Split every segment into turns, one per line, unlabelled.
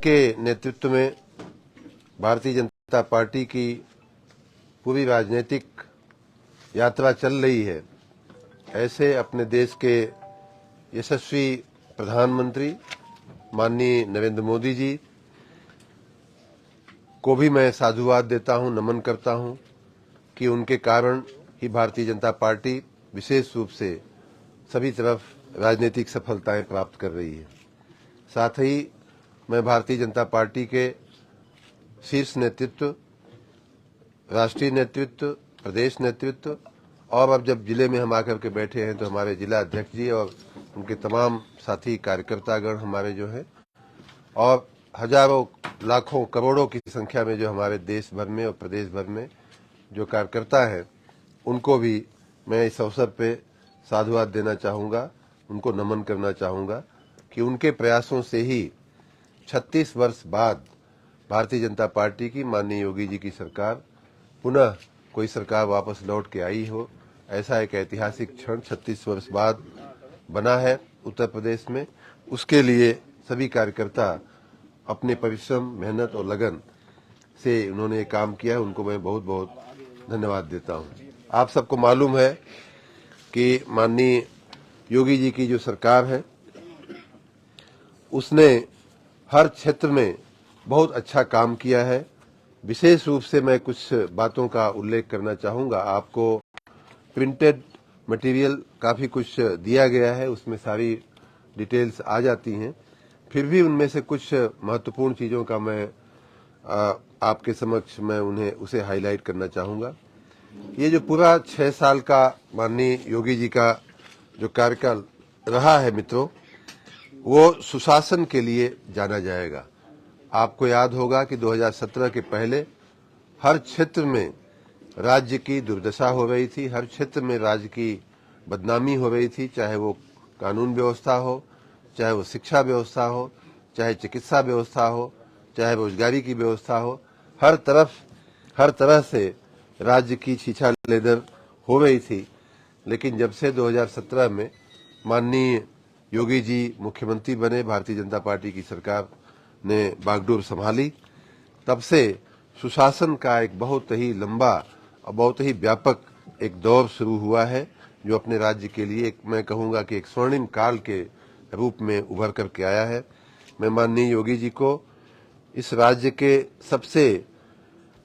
के नेतृत्व में भारतीय जनता पार्टी की पूरी राजनीतिक यात्रा चल रही है, ऐसे अपने देश के यशस्वी प्रधानमंत्री माननीय नरेंद्र मोदी जी को भी मैं साधुवाद देता हूं, नमन करता हूं कि उनके कारण ही भारतीय जनता पार्टी विशेष रूप से सभी तरफ राजनीतिक सफलताएं प्राप्त कर रही है। साथ ही मैं भारतीय जनता पार्टी के शीर्ष नेतृत्व, राष्ट्रीय नेतृत्व, प्रदेश नेतृत्व और अब जब जिले में हम आकर के बैठे हैं तो हमारे जिला अध्यक्ष जी और उनके तमाम साथी कार्यकर्तागण हमारे जो हैं और हजारों लाखों करोड़ों की संख्या में जो हमारे देश भर में और प्रदेश भर में जो कार्यकर्ता हैं, उनको भी मैं इस अवसर पे साधुवाद देना चाहूँगा, उनको नमन करना चाहूँगा कि उनके प्रयासों से ही 36 वर्ष बाद भारतीय जनता पार्टी की माननीय योगी जी की सरकार पुनः कोई सरकार वापस लौट के आई हो। ऐसा एक ऐतिहासिक क्षण 36 वर्ष बाद बना है उत्तर प्रदेश में। उसके लिए सभी कार्यकर्ता अपने परिश्रम, मेहनत और लगन से उन्होंने ये काम किया है, उनको मैं बहुत बहुत धन्यवाद देता हूँ। आप सबको मालूम है कि माननीय योगी जी की जो सरकार है उसने हर क्षेत्र में बहुत अच्छा काम किया है। विशेष रूप से मैं कुछ बातों का उल्लेख करना चाहूँगा। आपको प्रिंटेड मटेरियल काफ़ी कुछ दिया गया है, उसमें सारी डिटेल्स आ जाती हैं। फिर भी उनमें से कुछ महत्वपूर्ण चीज़ों का मैं आपके समक्ष मैं उसे हाईलाइट करना चाहूँगा। ये जो पूरा 6 साल का माननीय योगी जी का जो कार्यकाल रहा है मित्रों, वो सुशासन के लिए जाना जाएगा। आपको याद होगा कि 2017 के पहले हर क्षेत्र में राज्य की दुर्दशा हो रही थी, हर क्षेत्र में राज्य की बदनामी हो रही थी, चाहे वो कानून व्यवस्था हो, चाहे वो शिक्षा व्यवस्था हो, चाहे चिकित्सा व्यवस्था हो, चाहे रोजगारी की व्यवस्था हो। हर तरह से राज्य की छीछा-लेदर हो रही थी। लेकिन जब से 2017 में माननीय योगी जी मुख्यमंत्री बने, भारतीय जनता पार्टी की सरकार ने बागडोर संभाली, तब से सुशासन का एक बहुत ही लंबा और बहुत ही व्यापक एक दौर शुरू हुआ है, जो अपने राज्य के लिए एक मैं कहूँगा कि एक स्वर्णिम काल के रूप में उभर करके आया है। मैं माननीय योगी जी को इस राज्य के सबसे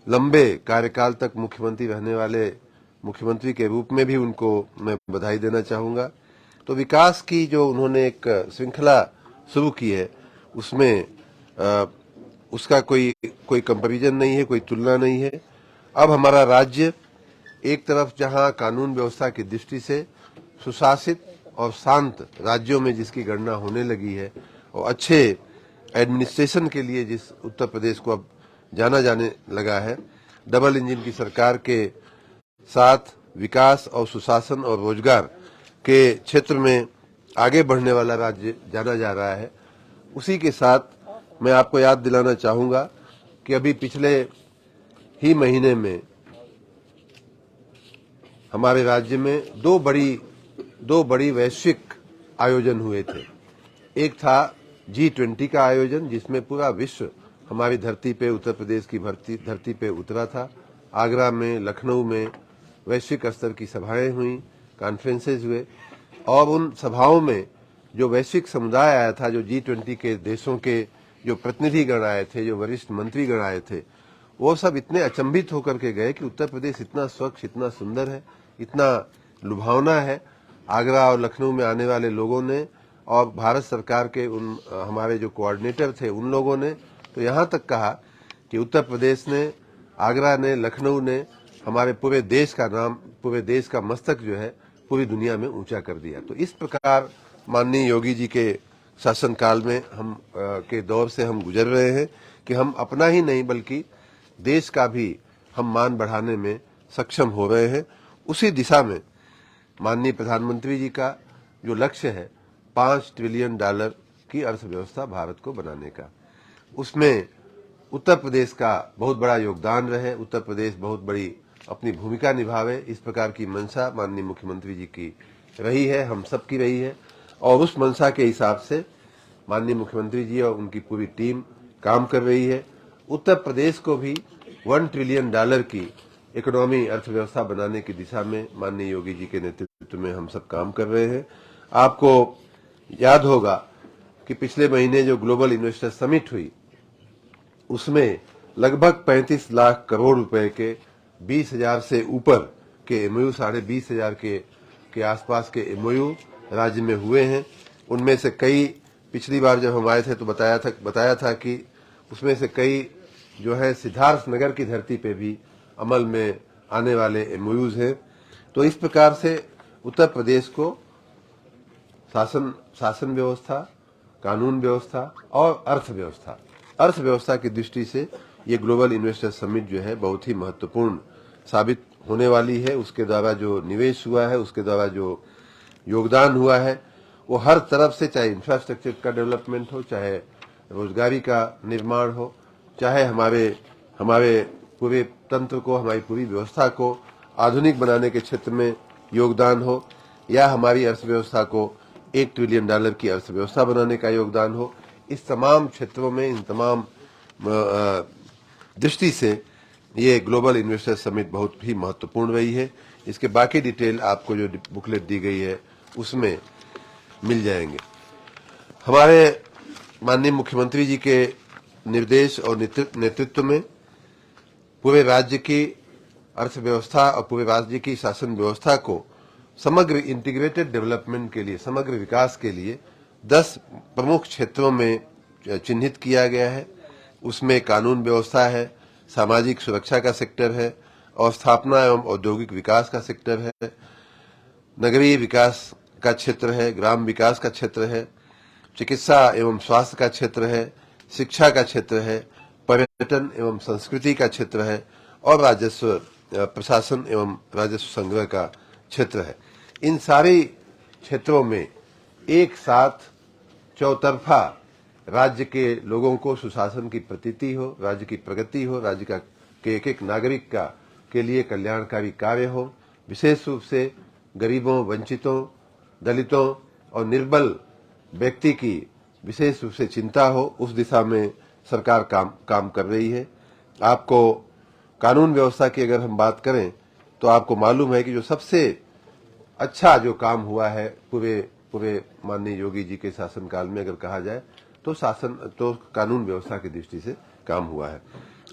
लंबे कार्यकाल तक मुख्यमंत्री रहने वाले मुख्यमंत्री के रूप में भी उनको मैं बधाई देना चाहूँगा। तो विकास की जो उन्होंने एक श्रृंखला शुरू की है, उसमें उसका कोई कंपैरिजन नहीं है, कोई तुलना नहीं है। अब हमारा राज्य एक तरफ जहां कानून व्यवस्था की दृष्टि से सुशासित और शांत राज्यों में जिसकी गणना होने लगी है और अच्छे एडमिनिस्ट्रेशन के लिए जिस उत्तर प्रदेश को अब जाना जाने लगा है, डबल इंजन की सरकार के साथ विकास और सुशासन और रोजगार के क्षेत्र में आगे बढ़ने वाला राज्य जाना जा रहा है। उसी के साथ मैं आपको याद दिलाना चाहूँगा कि अभी पिछले ही महीने में हमारे राज्य में दो बड़ी वैश्विक आयोजन हुए थे। एक था G20 का आयोजन, जिसमें पूरा विश्व हमारी धरती पे, उत्तर प्रदेश की धरती पे उतरा था। आगरा में, लखनऊ में वैश्विक स्तर की सभाएं हुई, कॉन्फ्रेंसेज हुए और उन सभाओं में जो वैश्विक समुदाय आया था, जो G20 के देशों के जो प्रतिनिधिगण आए थे, जो वरिष्ठ मंत्रीगण आए थे, वो सब इतने अचंभित होकर के गए कि उत्तर प्रदेश इतना स्वच्छ, इतना सुंदर है, इतना लुभावना है। आगरा और लखनऊ में आने वाले लोगों ने और भारत सरकार के उन हमारे जो कोऑर्डिनेटर थे उन लोगों ने तो यहाँ तक कहा कि उत्तर प्रदेश ने, आगरा ने, लखनऊ ने हमारे पूरे देश का नाम, पूरे देश का मस्तक जो है पूरी दुनिया में ऊंचा कर दिया। तो इस प्रकार माननीय योगी जी के शासनकाल में हम के दौर से हम गुजर रहे हैं कि हम अपना ही नहीं बल्कि देश का भी हम मान बढ़ाने में सक्षम हो रहे हैं। उसी दिशा में माननीय प्रधानमंत्री जी का जो लक्ष्य है $5 ट्रिलियन की अर्थव्यवस्था भारत को बनाने का, उसमें उत्तर प्रदेश का बहुत बड़ा योगदान रहे, उत्तर प्रदेश बहुत बड़ी अपनी भूमिका निभावे, इस प्रकार की मंशा माननीय मुख्यमंत्री जी की रही है, हम सब की रही है। और उस मंशा के हिसाब से माननीय मुख्यमंत्री जी और उनकी पूरी टीम काम कर रही है। उत्तर प्रदेश को भी $1 ट्रिलियन की इकोनॉमी अर्थव्यवस्था बनाने की दिशा में माननीय योगी जी के नेतृत्व में हम सब काम कर रहे हैं। आपको याद होगा कि पिछले महीने जो ग्लोबल इन्वेस्टर समिट हुई उसमें लगभग 35 लाख करोड़ रुपए के 20,000 से ऊपर के एमओयू 20,500 के आसपास के एमओयू राज्य में हुए हैं। उनमें से कई पिछली बार जब हम आए थे तो बताया था कि उसमें से कई जो है सिद्धार्थनगर की धरती पे भी अमल में आने वाले एमओयूज हैं। तो इस प्रकार से उत्तर प्रदेश को शासन व्यवस्था, कानून व्यवस्था और अर्थव्यवस्था की दृष्टि से ये ग्लोबल इन्वेस्टर समिट जो है बहुत ही महत्वपूर्ण साबित होने वाली है। उसके द्वारा जो निवेश हुआ है, उसके द्वारा जो योगदान हुआ है, वो हर तरफ से, चाहे इंफ्रास्ट्रक्चर का डेवलपमेंट हो, चाहे रोजगारी का निर्माण हो, चाहे हमारे पूरे तंत्र को, हमारी पूरी व्यवस्था को आधुनिक बनाने के क्षेत्र में योगदान हो, या हमारी अर्थव्यवस्था को $1 ट्रिलियन की अर्थव्यवस्था बनाने का योगदान हो। इस तमाम क्षेत्रों में, इन तमाम दृष्टि से ये ग्लोबल इन्वेस्टर समिट बहुत ही महत्वपूर्ण रही है। इसके बाकी डिटेल आपको जो बुकलेट दी गई है उसमें मिल जाएंगे। हमारे माननीय मुख्यमंत्री जी के निर्देश और नेतृत्व में पूरे राज्य की अर्थव्यवस्था और पूरे राज्य की शासन व्यवस्था को समग्र इंटीग्रेटेड डेवलपमेंट के लिए, समग्र विकास के लिए 10 प्रमुख क्षेत्रों में चिन्हित किया गया है। उसमें कानून व्यवस्था है, सामाजिक सुरक्षा का सेक्टर है, और स्थापना एवं औद्योगिक विकास का सेक्टर है, नगरीय विकास का क्षेत्र है, ग्राम विकास का क्षेत्र है, चिकित्सा एवं स्वास्थ्य का क्षेत्र है, शिक्षा का क्षेत्र है, पर्यटन एवं संस्कृति का क्षेत्र है, और राजस्व प्रशासन एवं राजस्व संग्रह का क्षेत्र है। इन सारे क्षेत्रों में एक साथ चौतरफा राज्य के लोगों को सुशासन की प्रतीति हो, राज्य की प्रगति हो, राज्य के एक नागरिक के लिए कल्याणकारी कार्य हो, विशेष रूप से गरीबों, वंचितों, दलितों और निर्बल व्यक्ति की विशेष रूप से चिंता हो, उस दिशा में सरकार काम कर रही है। आपको कानून व्यवस्था की अगर हम बात करें तो आपको मालूम है कि जो सबसे अच्छा जो काम हुआ है पूरे माननीय योगी जी के शासनकाल में अगर कहा जाए तो कानून व्यवस्था की दृष्टि से काम हुआ है,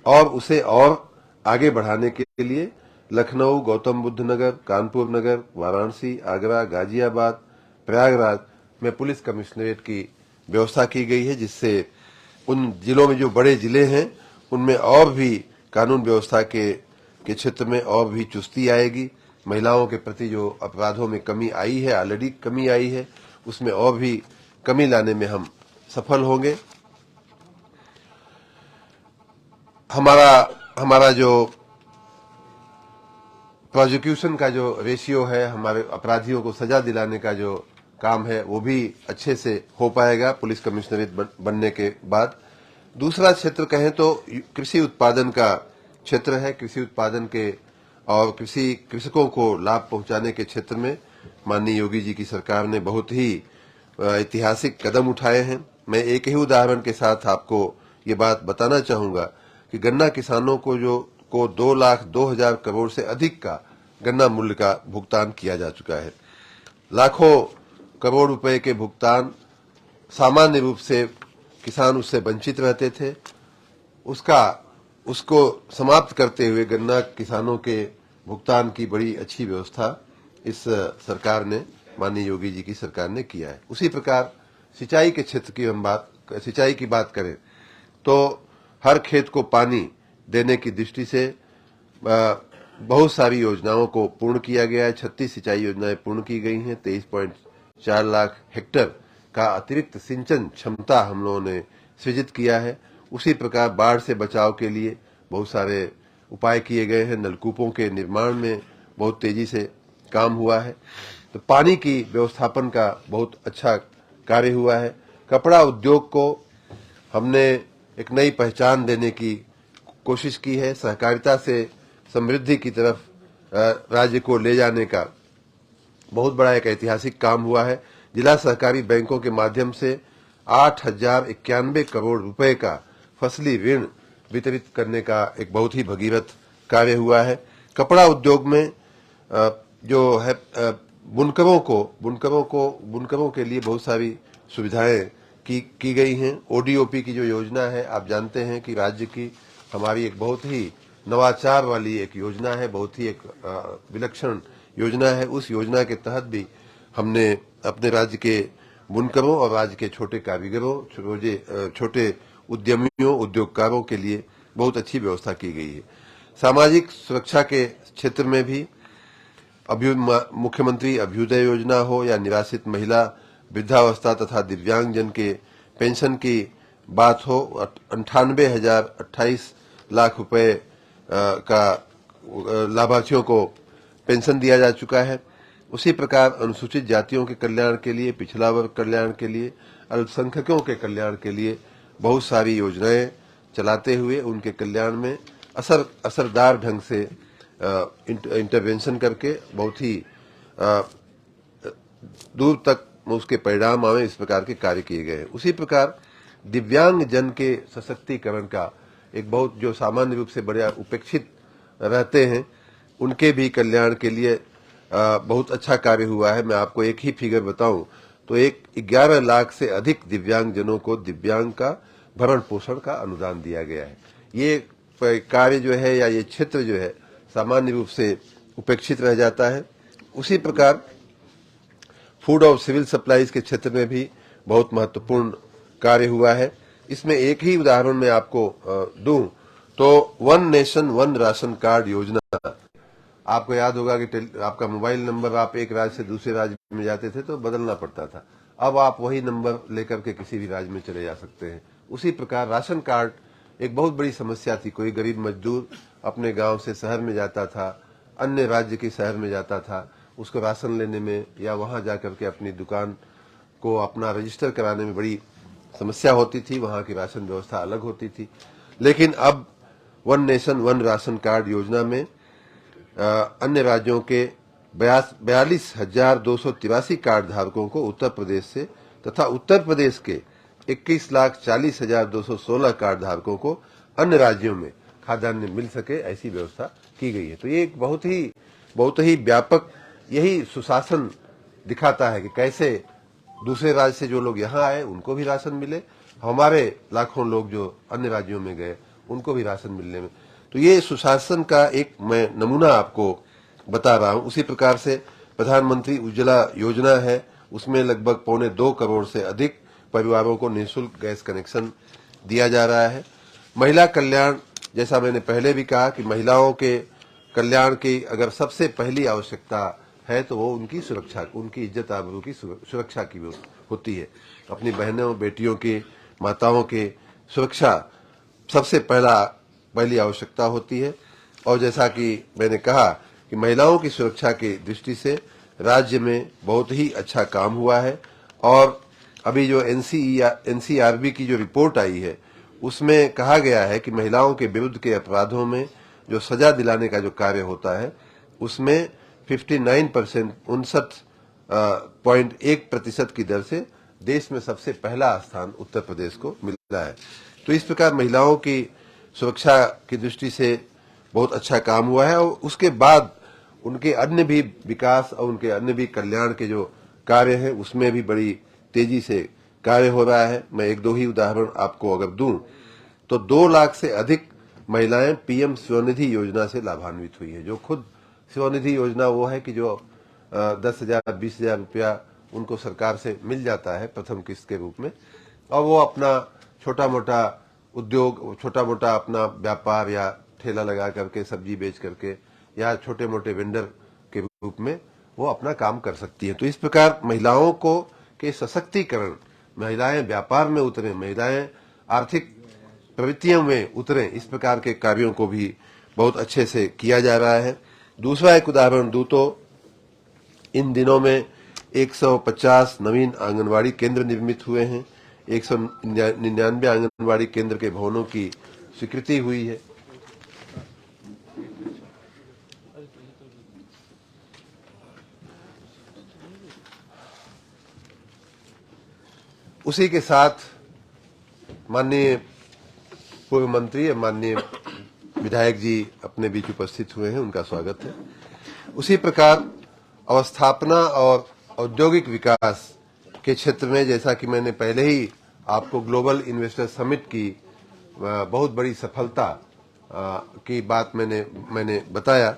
और उसे और आगे बढ़ाने के लिए लखनऊ, गौतम बुद्ध नगर, कानपुर नगर, वाराणसी, आगरा, गाजियाबाद, प्रयागराज में पुलिस कमिश्नरेट की व्यवस्था की गई है, जिससे उन जिलों में जो बड़े जिले हैं उनमें और भी कानून व्यवस्था के क्षेत्र में और भी चुस्ती आएगी। महिलाओं के प्रति जो अपराधों में कमी आई है, ऑलरेडी कमी आई है, उसमें और भी कमी लाने में हम सफल होंगे। हमारा जो प्रोसिक्यूशन का जो रेशियो है, हमारे अपराधियों को सजा दिलाने का जो काम है, वो भी अच्छे से हो पाएगा पुलिस कमिश्नरेट बनने के बाद। दूसरा क्षेत्र कहें तो कृषि उत्पादन का क्षेत्र है। कृषि उत्पादन के और कृषकों को लाभ पहुंचाने के क्षेत्र में माननीय योगी जी की सरकार ने बहुत ही ऐतिहासिक कदम उठाए हैं। मैं एक ही उदाहरण के साथ आपको ये बात बताना चाहूंगा कि गन्ना किसानों को 2,02,000 करोड़ से अधिक का गन्ना मूल्य का भुगतान किया जा चुका है। लाखों करोड़ रुपए के भुगतान सामान्य रूप से किसान उससे वंचित रहते थे। उसको समाप्त करते हुए गन्ना किसानों के भुगतान की बड़ी अच्छी व्यवस्था इस सरकार ने, माननीय योगी जी की सरकार ने किया है। उसी प्रकार सिंचाई के क्षेत्र की सिंचाई की बात करें तो हर खेत को पानी देने की दृष्टि से बहुत सारी योजनाओं को पूर्ण किया गया है। 36 सिंचाई योजनाएं पूर्ण की गई हैं। 23.4 लाख हेक्टेयर का अतिरिक्त सिंचन क्षमता हम लोगों ने सृजित किया है। उसी प्रकार बाढ़ से बचाव के लिए बहुत सारे उपाय किए गए हैं। नलकूपों के निर्माण में बहुत तेजी से काम हुआ है। तो पानी की व्यवस्थापन का बहुत अच्छा कार्य हुआ है। कपड़ा उद्योग को हमने एक नई पहचान देने की कोशिश की है। सहकारिता से समृद्धि की तरफ राज्य को ले जाने का बहुत बड़ा एक ऐतिहासिक काम हुआ है। जिला सहकारी बैंकों के माध्यम से 8,091 करोड़ रुपए का फसली ऋण वितरित करने का एक बहुत ही भगीरथ कार्य हुआ है। कपड़ा उद्योग में जो है बुनकरों के लिए बहुत सारी सुविधाएं की गई हैं। ओडीओपी की जो योजना है, आप जानते हैं कि राज्य की हमारी एक बहुत ही नवाचार वाली एक योजना है, बहुत ही एक विलक्षण योजना है। उस योजना के तहत भी हमने अपने राज्य के बुनकरों और राज्य के छोटे कारीगरों, छोटे उद्यमियों, उद्योगकारों के लिए बहुत अच्छी व्यवस्था की गई है। सामाजिक सुरक्षा के क्षेत्र में भी मुख्यमंत्री अभ्युदय योजना हो या निराश्रित महिला, वृद्धावस्था तथा दिव्यांगजन के पेंशन की बात हो, 98,028 लाख रुपए का लाभार्थियों को पेंशन दिया जा चुका है। उसी प्रकार अनुसूचित जातियों के कल्याण के लिए, पिछड़ा वर्ग कल्याण के लिए, अल्पसंख्यकों के कल्याण के लिए बहुत सारी योजनाएं चलाते हुए उनके कल्याण में असरदार ढंग से इंटरवेंशन करके बहुत ही दूर तक उसके परिणाम आवे, इस प्रकार के कार्य किए गए हैं। उसी प्रकार दिव्यांग जन के सशक्तिकरण का एक बहुत, जो सामान्य रूप से बड़े उपेक्षित रहते हैं, उनके भी कल्याण के लिए बहुत अच्छा कार्य हुआ है। मैं आपको एक ही फिगर बताऊं तो 11 लाख से अधिक दिव्यांग जनों को दिव्यांग का भरण पोषण का अनुदान दिया गया है। ये कार्य जो है या ये क्षेत्र जो है सामान्य रूप से उपेक्षित रह जाता है। उसी प्रकार फूड और सिविल सप्लाईज के क्षेत्र में भी बहुत महत्वपूर्ण कार्य हुआ है। इसमें एक ही उदाहरण मैं आपको दूं तो one nation one ration card योजना, आपको याद होगा कि आपका मोबाइल नंबर, आप एक राज्य से दूसरे राज्य में जाते थे तो बदलना पड़ता था, अब आप वही नंबर लेकर के किसी भी राज्य में चले जा सकते हैं। उसी प्रकार राशन कार्ड एक बहुत बड़ी समस्या थी। कोई गरीब मजदूर अपने गांव से शहर में जाता था, अन्य राज्य के शहर में जाता था, उसको राशन लेने में या वहां जाकर के अपनी दुकान को अपना रजिस्टर कराने में बड़ी समस्या होती थी। वहां की राशन व्यवस्था अलग होती थी। लेकिन अब one nation one ration card योजना में अन्य राज्यों के 42,283 कार्ड धारकों को उत्तर प्रदेश से तथा उत्तर प्रदेश के 21,40,216 कार्ड धारकों को अन्य राज्यों में खाद्यान्न मिल सके, ऐसी व्यवस्था की गई है। तो ये एक बहुत ही व्यापक, यही सुशासन दिखाता है कि कैसे दूसरे राज्य से जो लोग यहाँ आए उनको भी राशन मिले, हमारे लाखों लोग जो अन्य राज्यों में गए उनको भी राशन मिलने में। तो ये सुशासन का एक मैं नमूना आपको बता रहा हूं। उसी प्रकार से प्रधानमंत्री उज्ज्वला योजना है, उसमें लगभग 1.25 करोड़ से अधिक परिवारों को निःशुल्क गैस कनेक्शन दिया जा रहा है। महिला कल्याण, जैसा मैंने पहले भी कहा कि महिलाओं के कल्याण की अगर सबसे पहली आवश्यकता है तो वो उनकी सुरक्षा, उनकी इज्जत आबरू की सुरक्षा की होती है। अपनी बहनों, बेटियों की, माताओं की सुरक्षा सबसे पहली आवश्यकता होती है। और जैसा कि मैंने कहा कि महिलाओं की सुरक्षा की दृष्टि से राज्य में बहुत ही अच्छा काम हुआ है। और अभी जो एनसीआरबी की जो रिपोर्ट आई है उसमें कहा गया है कि महिलाओं के विरुद्ध के अपराधों में जो सजा दिलाने का जो कार्य होता है उसमें 59%, 59.1% की दर से देश में सबसे पहला स्थान उत्तर प्रदेश को मिला है। तो इस प्रकार महिलाओं की सुरक्षा की दृष्टि से बहुत अच्छा काम हुआ है। और उसके बाद उनके अन्य भी विकास और उनके अन्य भी कल्याण के जो कार्य हैं उसमें भी बड़ी तेजी से कार्य हो रहा है। मैं एक दो ही उदाहरण आपको अगर दूं तो 2 लाख से अधिक महिलाएं पीएम स्वनिधि योजना से लाभान्वित हुई है। जो खुद स्वनिधि योजना वो है कि जो 10,000 20,000 रुपया उनको सरकार से मिल जाता है प्रथम किस्त के रूप में, और वो अपना छोटा मोटा उद्योग, छोटा मोटा अपना व्यापार या ठेला लगा करके, सब्जी बेच करके या छोटे मोटे वेंडर के रूप में वो अपना काम कर सकती है। तो इस प्रकार महिलाओं को के सशक्तिकरण, महिलाएं व्यापार में उतरे, महिलाएं आर्थिक प्रवृत्तियों में उतरे, इस प्रकार के कार्यों को भी बहुत अच्छे से किया जा रहा है। दूसरा एक उदाहरण दूं तो इन दिनों में 150 नवीन आंगनवाड़ी केंद्र निर्मित हुए हैं। 199 आंगनवाड़ी केंद्र के भवनों की स्वीकृति हुई है। उसी के साथ माननीय पूर्व मंत्री और माननीय विधायक जी अपने बीच उपस्थित हुए हैं, उनका स्वागत है। उसी प्रकार अवस्थापना और औद्योगिक विकास के क्षेत्र में, जैसा कि मैंने पहले ही आपको ग्लोबल इन्वेस्टर समिट की बहुत बड़ी सफलता की बात मैंने बताया,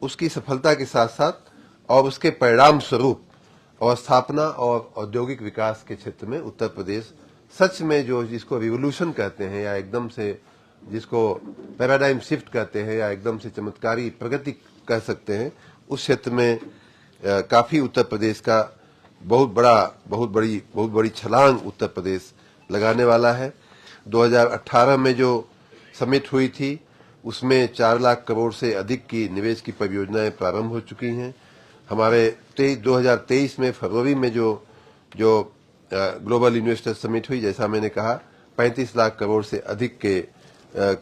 उसकी सफलता के साथ साथ और उसके परिणाम स्वरूप अवस्थापना और औद्योगिक विकास के क्षेत्र में उत्तर प्रदेश सच में जो जिसको रिवोल्यूशन कहते हैं या एकदम से जिसको पैराडाइम शिफ्ट कहते हैं या एकदम से चमत्कारी प्रगति कह सकते हैं, उस क्षेत्र में काफी उत्तर प्रदेश का बहुत बड़ी छलांग उत्तर प्रदेश लगाने वाला है। 2018 में जो समिट हुई थी उसमें 4 लाख करोड़ से अधिक की निवेश की परियोजनाएं प्रारंभ हो चुकी हैं। हमारे 2023 में फरवरी में जो ग्लोबल इन्वेस्टर समिट हुई, जैसा मैंने कहा 35 लाख करोड़ से अधिक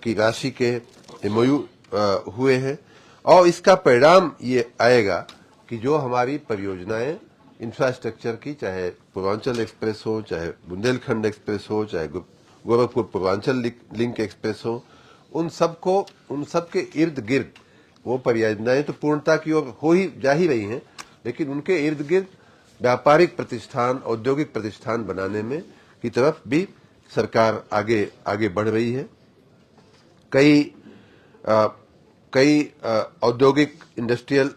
की राशि के एमओयू हुए हैं। और इसका परिणाम ये आएगा कि जो हमारी परियोजनाएं इंफ्रास्ट्रक्चर की, चाहे पूर्वांचल एक्सप्रेस हो, चाहे बुंदेलखंड एक्सप्रेस हो, चाहे गोरखपुर पूर्वांचल लिंक एक्सप्रेस हो, उन सबके इर्द गिर्द वो परियोजनाएं तो पूर्णता की ओर हो ही जा ही रही हैं, लेकिन उनके इर्द गिर्द व्यापारिक प्रतिष्ठान, औद्योगिक प्रतिष्ठान बनाने में की तरफ भी सरकार आगे बढ़ रही है। कई औद्योगिक इंडस्ट्रियल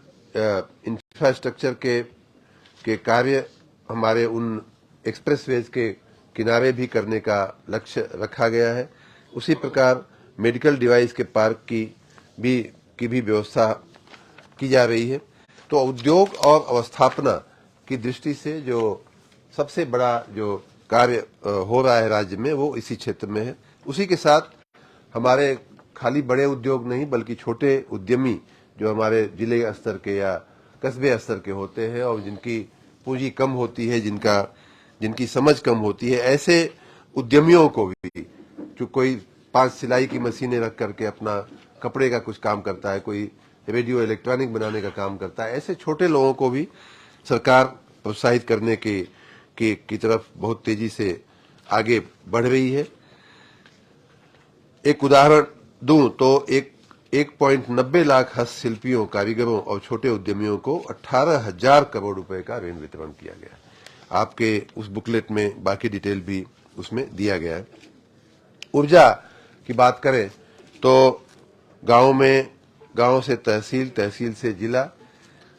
इंफ्रास्ट्रक्चर के कार्य हमारे उन एक्सप्रेसवेज के किनारे भी करने का लक्ष्य रखा गया है। उसी प्रकार मेडिकल डिवाइस के पार्क की भी व्यवस्था की जा रही है। तो उद्योग और अवस्थापना की दृष्टि से जो सबसे बड़ा जो कार्य हो रहा है राज्य में, वो इसी क्षेत्र में है। उसी के साथ हमारे खाली बड़े उद्योग नहीं, बल्कि छोटे उद्यमी जो हमारे जिले स्तर के या कस्बे स्तर के होते हैं और जिनकी पूंजी कम होती है, जिनकी समझ कम होती है, ऐसे उद्यमियों को भी, जो कोई 5 सिलाई की मशीनें रख करके अपना कपड़े का कुछ काम करता है, कोई रेडियो इलेक्ट्रॉनिक बनाने का काम करता है, ऐसे छोटे लोगों को भी सरकार प्रोत्साहित करने की तरफ बहुत तेजी से आगे बढ़ रही है। एक उदाहरण दूं तो 1.90 लाख हस्तशिल्पियों, कारीगरों और छोटे उद्यमियों को 18,000 करोड़ रुपए का ऋण वितरण किया गया। आपके उस बुकलेट में बाकी डिटेल भी उसमें दिया गया है। ऊर्जा की बात करें तो गांव से तहसील, तहसील से जिला,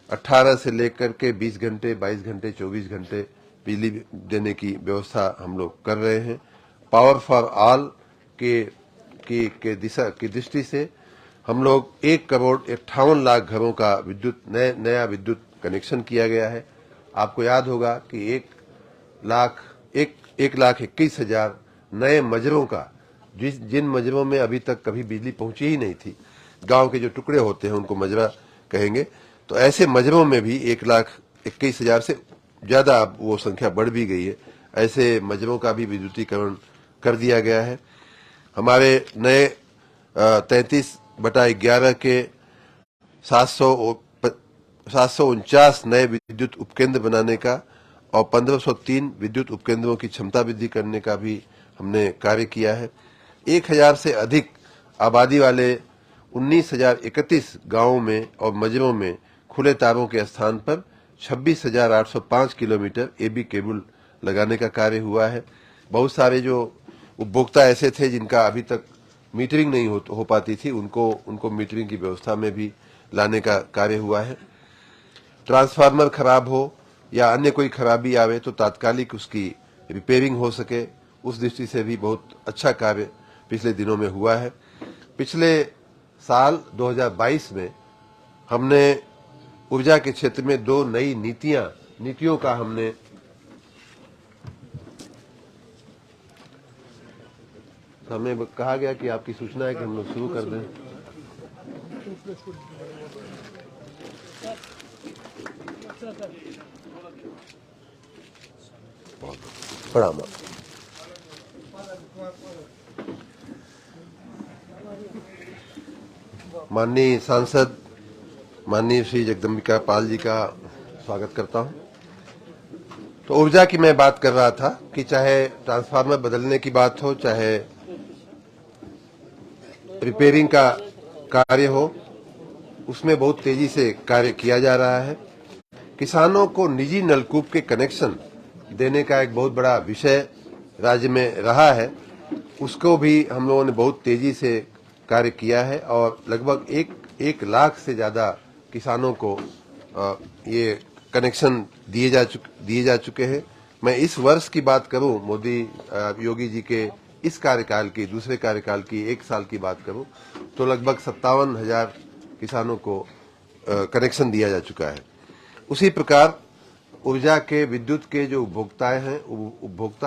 18 से लेकर के 20 घंटे, 22 घंटे, 24 घंटे बिजली देने की व्यवस्था हम लोग कर रहे हैं। पावर फॉर ऑल की दृष्टि से हम लोग 1,58,00,000 घरों का नया विद्युत कनेक्शन किया गया है। आपको याद होगा कि 1,21,000 नए मजरों का, जिन मजरों में अभी तक कभी बिजली पहुंची ही नहीं थी, गांव के जो टुकड़े होते हैं उनको मजरा कहेंगे, तो ऐसे मजरों में भी 1,21,000 से ज्यादा अब वो संख्या बढ़ भी गई है। ऐसे मजरों का भी विद्युतीकरण कर दिया गया है। हमारे नए 33/11 के 749 नए विद्युत उपकेंद्र बनाने का और 1503 विद्युत उपकेंद्रों की क्षमता वृद्धि करने का भी हमने कार्य किया है। 1,000 से अधिक आबादी वाले 19,031 गांवों में और मजरों में खुले तारों के स्थान पर 26,805 किलोमीटर एबी केबल लगाने का कार्य हुआ है। बहुत सारे जो उपभोक्ता ऐसे थे जिनका अभी तक मीटरिंग नहीं हो पाती थी, उनको मीटरिंग की व्यवस्था में भी लाने का कार्य हुआ है। ट्रांसफार्मर खराब हो या अन्य कोई खराबी आवे तो तात्कालिक उसकी रिपेयरिंग हो सके, उस दृष्टि से भी बहुत अच्छा कार्य पिछले दिनों में हुआ है। पिछले साल 2022 में हमने ऊर्जा के क्षेत्र में 2 नई नीतियों का हमने हमें कहा गया कि आपकी सूचना है कि हम लोग शुरू कर दें। प्रणाम। माननीय सांसद माननीय श्री जगदम्बिका पाल जी का स्वागत करता हूं। तो ऊर्जा की मैं बात कर रहा था कि चाहे ट्रांसफार्मर बदलने की बात हो, चाहे रिपेयरिंग का कार्य हो, उसमें बहुत तेजी से कार्य किया जा रहा है। किसानों को निजी नलकूप के कनेक्शन देने का एक बहुत बड़ा विषय राज्य में रहा है, उसको भी हम लोगों ने बहुत तेजी से कार्य किया है और लगभग एक लाख से ज्यादा किसानों को ये कनेक्शन दिए जा चुके हैं। मैं इस वर्ष की बात करूं, मोदी योगी जी के इस कार्यकाल की, दूसरे कार्यकाल की 1 साल की बात करूं, तो लगभग 57,000 किसानों को कनेक्शन दिया जा चुका है। उसी प्रकार ऊर्जा के, विद्युत के जो उपभोक्ता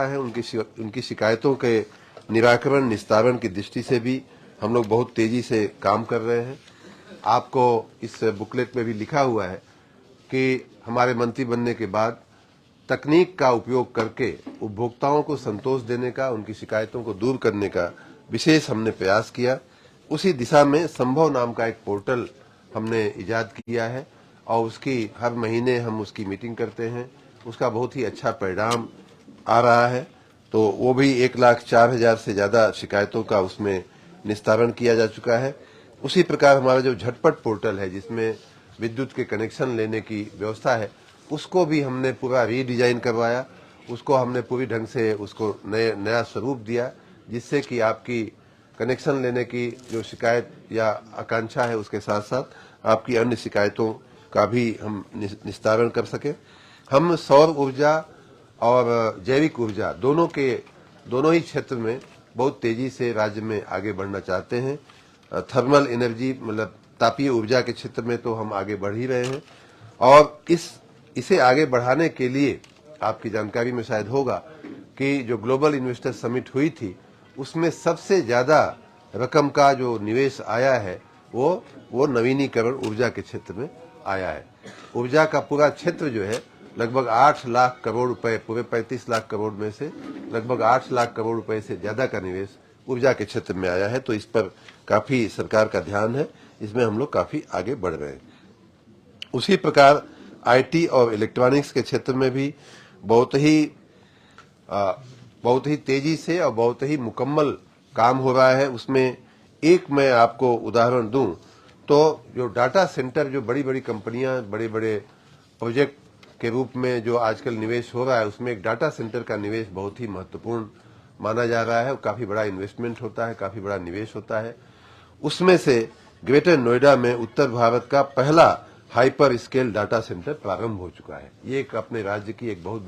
हैं उनकी शिकायतों के निराकरण, निस्तारण की दृष्टि से भी हम लोग बहुत तेजी से काम कर रहे हैं। आपको इस बुकलेट में भी लिखा हुआ है कि हमारे मंत्री बनने के बाद तकनीक का उपयोग करके उपभोक्ताओं को संतोष देने का, उनकी शिकायतों को दूर करने का विशेष हमने प्रयास किया। उसी दिशा में संभव नाम का एक पोर्टल हमने इजाद किया है और उसकी हर महीने हम उसकी मीटिंग करते हैं। उसका बहुत ही अच्छा परिणाम आ रहा है। तो वो भी 1,04,000 से ज्यादा शिकायतों का उसमें निस्तारण किया जा चुका है। उसी प्रकार हमारा जो झटपट पोर्टल है, जिसमें विद्युत के कनेक्शन लेने की व्यवस्था है, उसको भी हमने पूरा रीडिजाइन करवाया। उसको हमने पूरी ढंग से उसको नया स्वरूप दिया, जिससे कि आपकी कनेक्शन लेने की जो शिकायत या आकांक्षा है, उसके साथ साथ आपकी अन्य शिकायतों का भी हम निस्तारण कर सके। हम सौर ऊर्जा और जैविक ऊर्जा दोनों ही क्षेत्र में बहुत तेजी से राज्य में आगे बढ़ना चाहते हैं। थर्मल एनर्जी, मतलब तापीय ऊर्जा के क्षेत्र में तो हम आगे बढ़ ही रहे हैं और इसे आगे बढ़ाने के लिए आपकी जानकारी में शायद होगा कि जो ग्लोबल इन्वेस्टर समिट हुई थी, उसमें सबसे ज्यादा रकम का जो निवेश आया है वो नवीनीकरण ऊर्जा के क्षेत्र में आया है। ऊर्जा का पूरा क्षेत्र जो है लगभग 8 लाख करोड़ रुपए, पूरे 35 लाख करोड़ में से लगभग 8 लाख करोड़ रुपए से ज्यादा का निवेश ऊर्जा के क्षेत्र में आया है। तो इस पर काफी सरकार का ध्यान है, इसमें हम लोग काफी आगे बढ़ रहे हैं। उसी प्रकार आईटी और इलेक्ट्रॉनिक्स के क्षेत्र में भी बहुत ही तेजी से और बहुत ही मुकम्मल काम हो रहा है। उसमें एक मैं आपको उदाहरण दूं तो जो डाटा सेंटर, जो बड़ी बड़ी कंपनियां बड़े बड़े प्रोजेक्ट के रूप में जो आजकल निवेश हो रहा है, उसमें एक डाटा सेंटर का निवेश बहुत ही महत्वपूर्ण माना जा रहा है। काफी बड़ा इन्वेस्टमेंट होता है, काफी बड़ा निवेश होता है। उसमें से ग्रेटर नोएडा में उत्तर भारत का पहला हाइपर स्केल डाटा सेंटर प्रारंभ हो चुका है। ये एक अपने राज्य की एक बहुत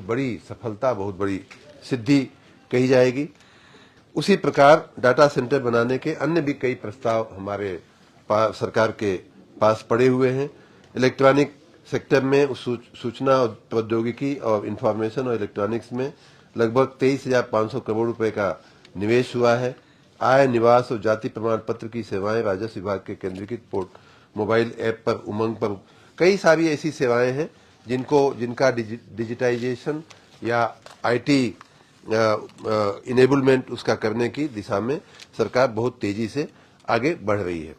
बड़ी सफलता, बहुत बड़ी सिद्धि कही जाएगी। उसी प्रकार डाटा सेंटर बनाने के अन्य भी कई प्रस्ताव हमारे सरकार के पास पड़े हुए हैं। इलेक्ट्रॉनिक सेक्टर में सूचना और प्रौद्योगिकी और इंफॉर्मेशन और इलेक्ट्रॉनिक्स में लगभग 23,500 करोड़ रुपए का निवेश हुआ है। आय, निवास और जाति प्रमाण पत्र की सेवाएं राजस्व विभाग के केंद्रीकृत मोबाइल ऐप पर, उमंग पर कई सारी ऐसी सेवाएं हैं जिनका डिजिटाइजेशन या आईटी इनेबलमेंट उसका करने की दिशा में सरकार बहुत तेजी से आगे बढ़ रही है।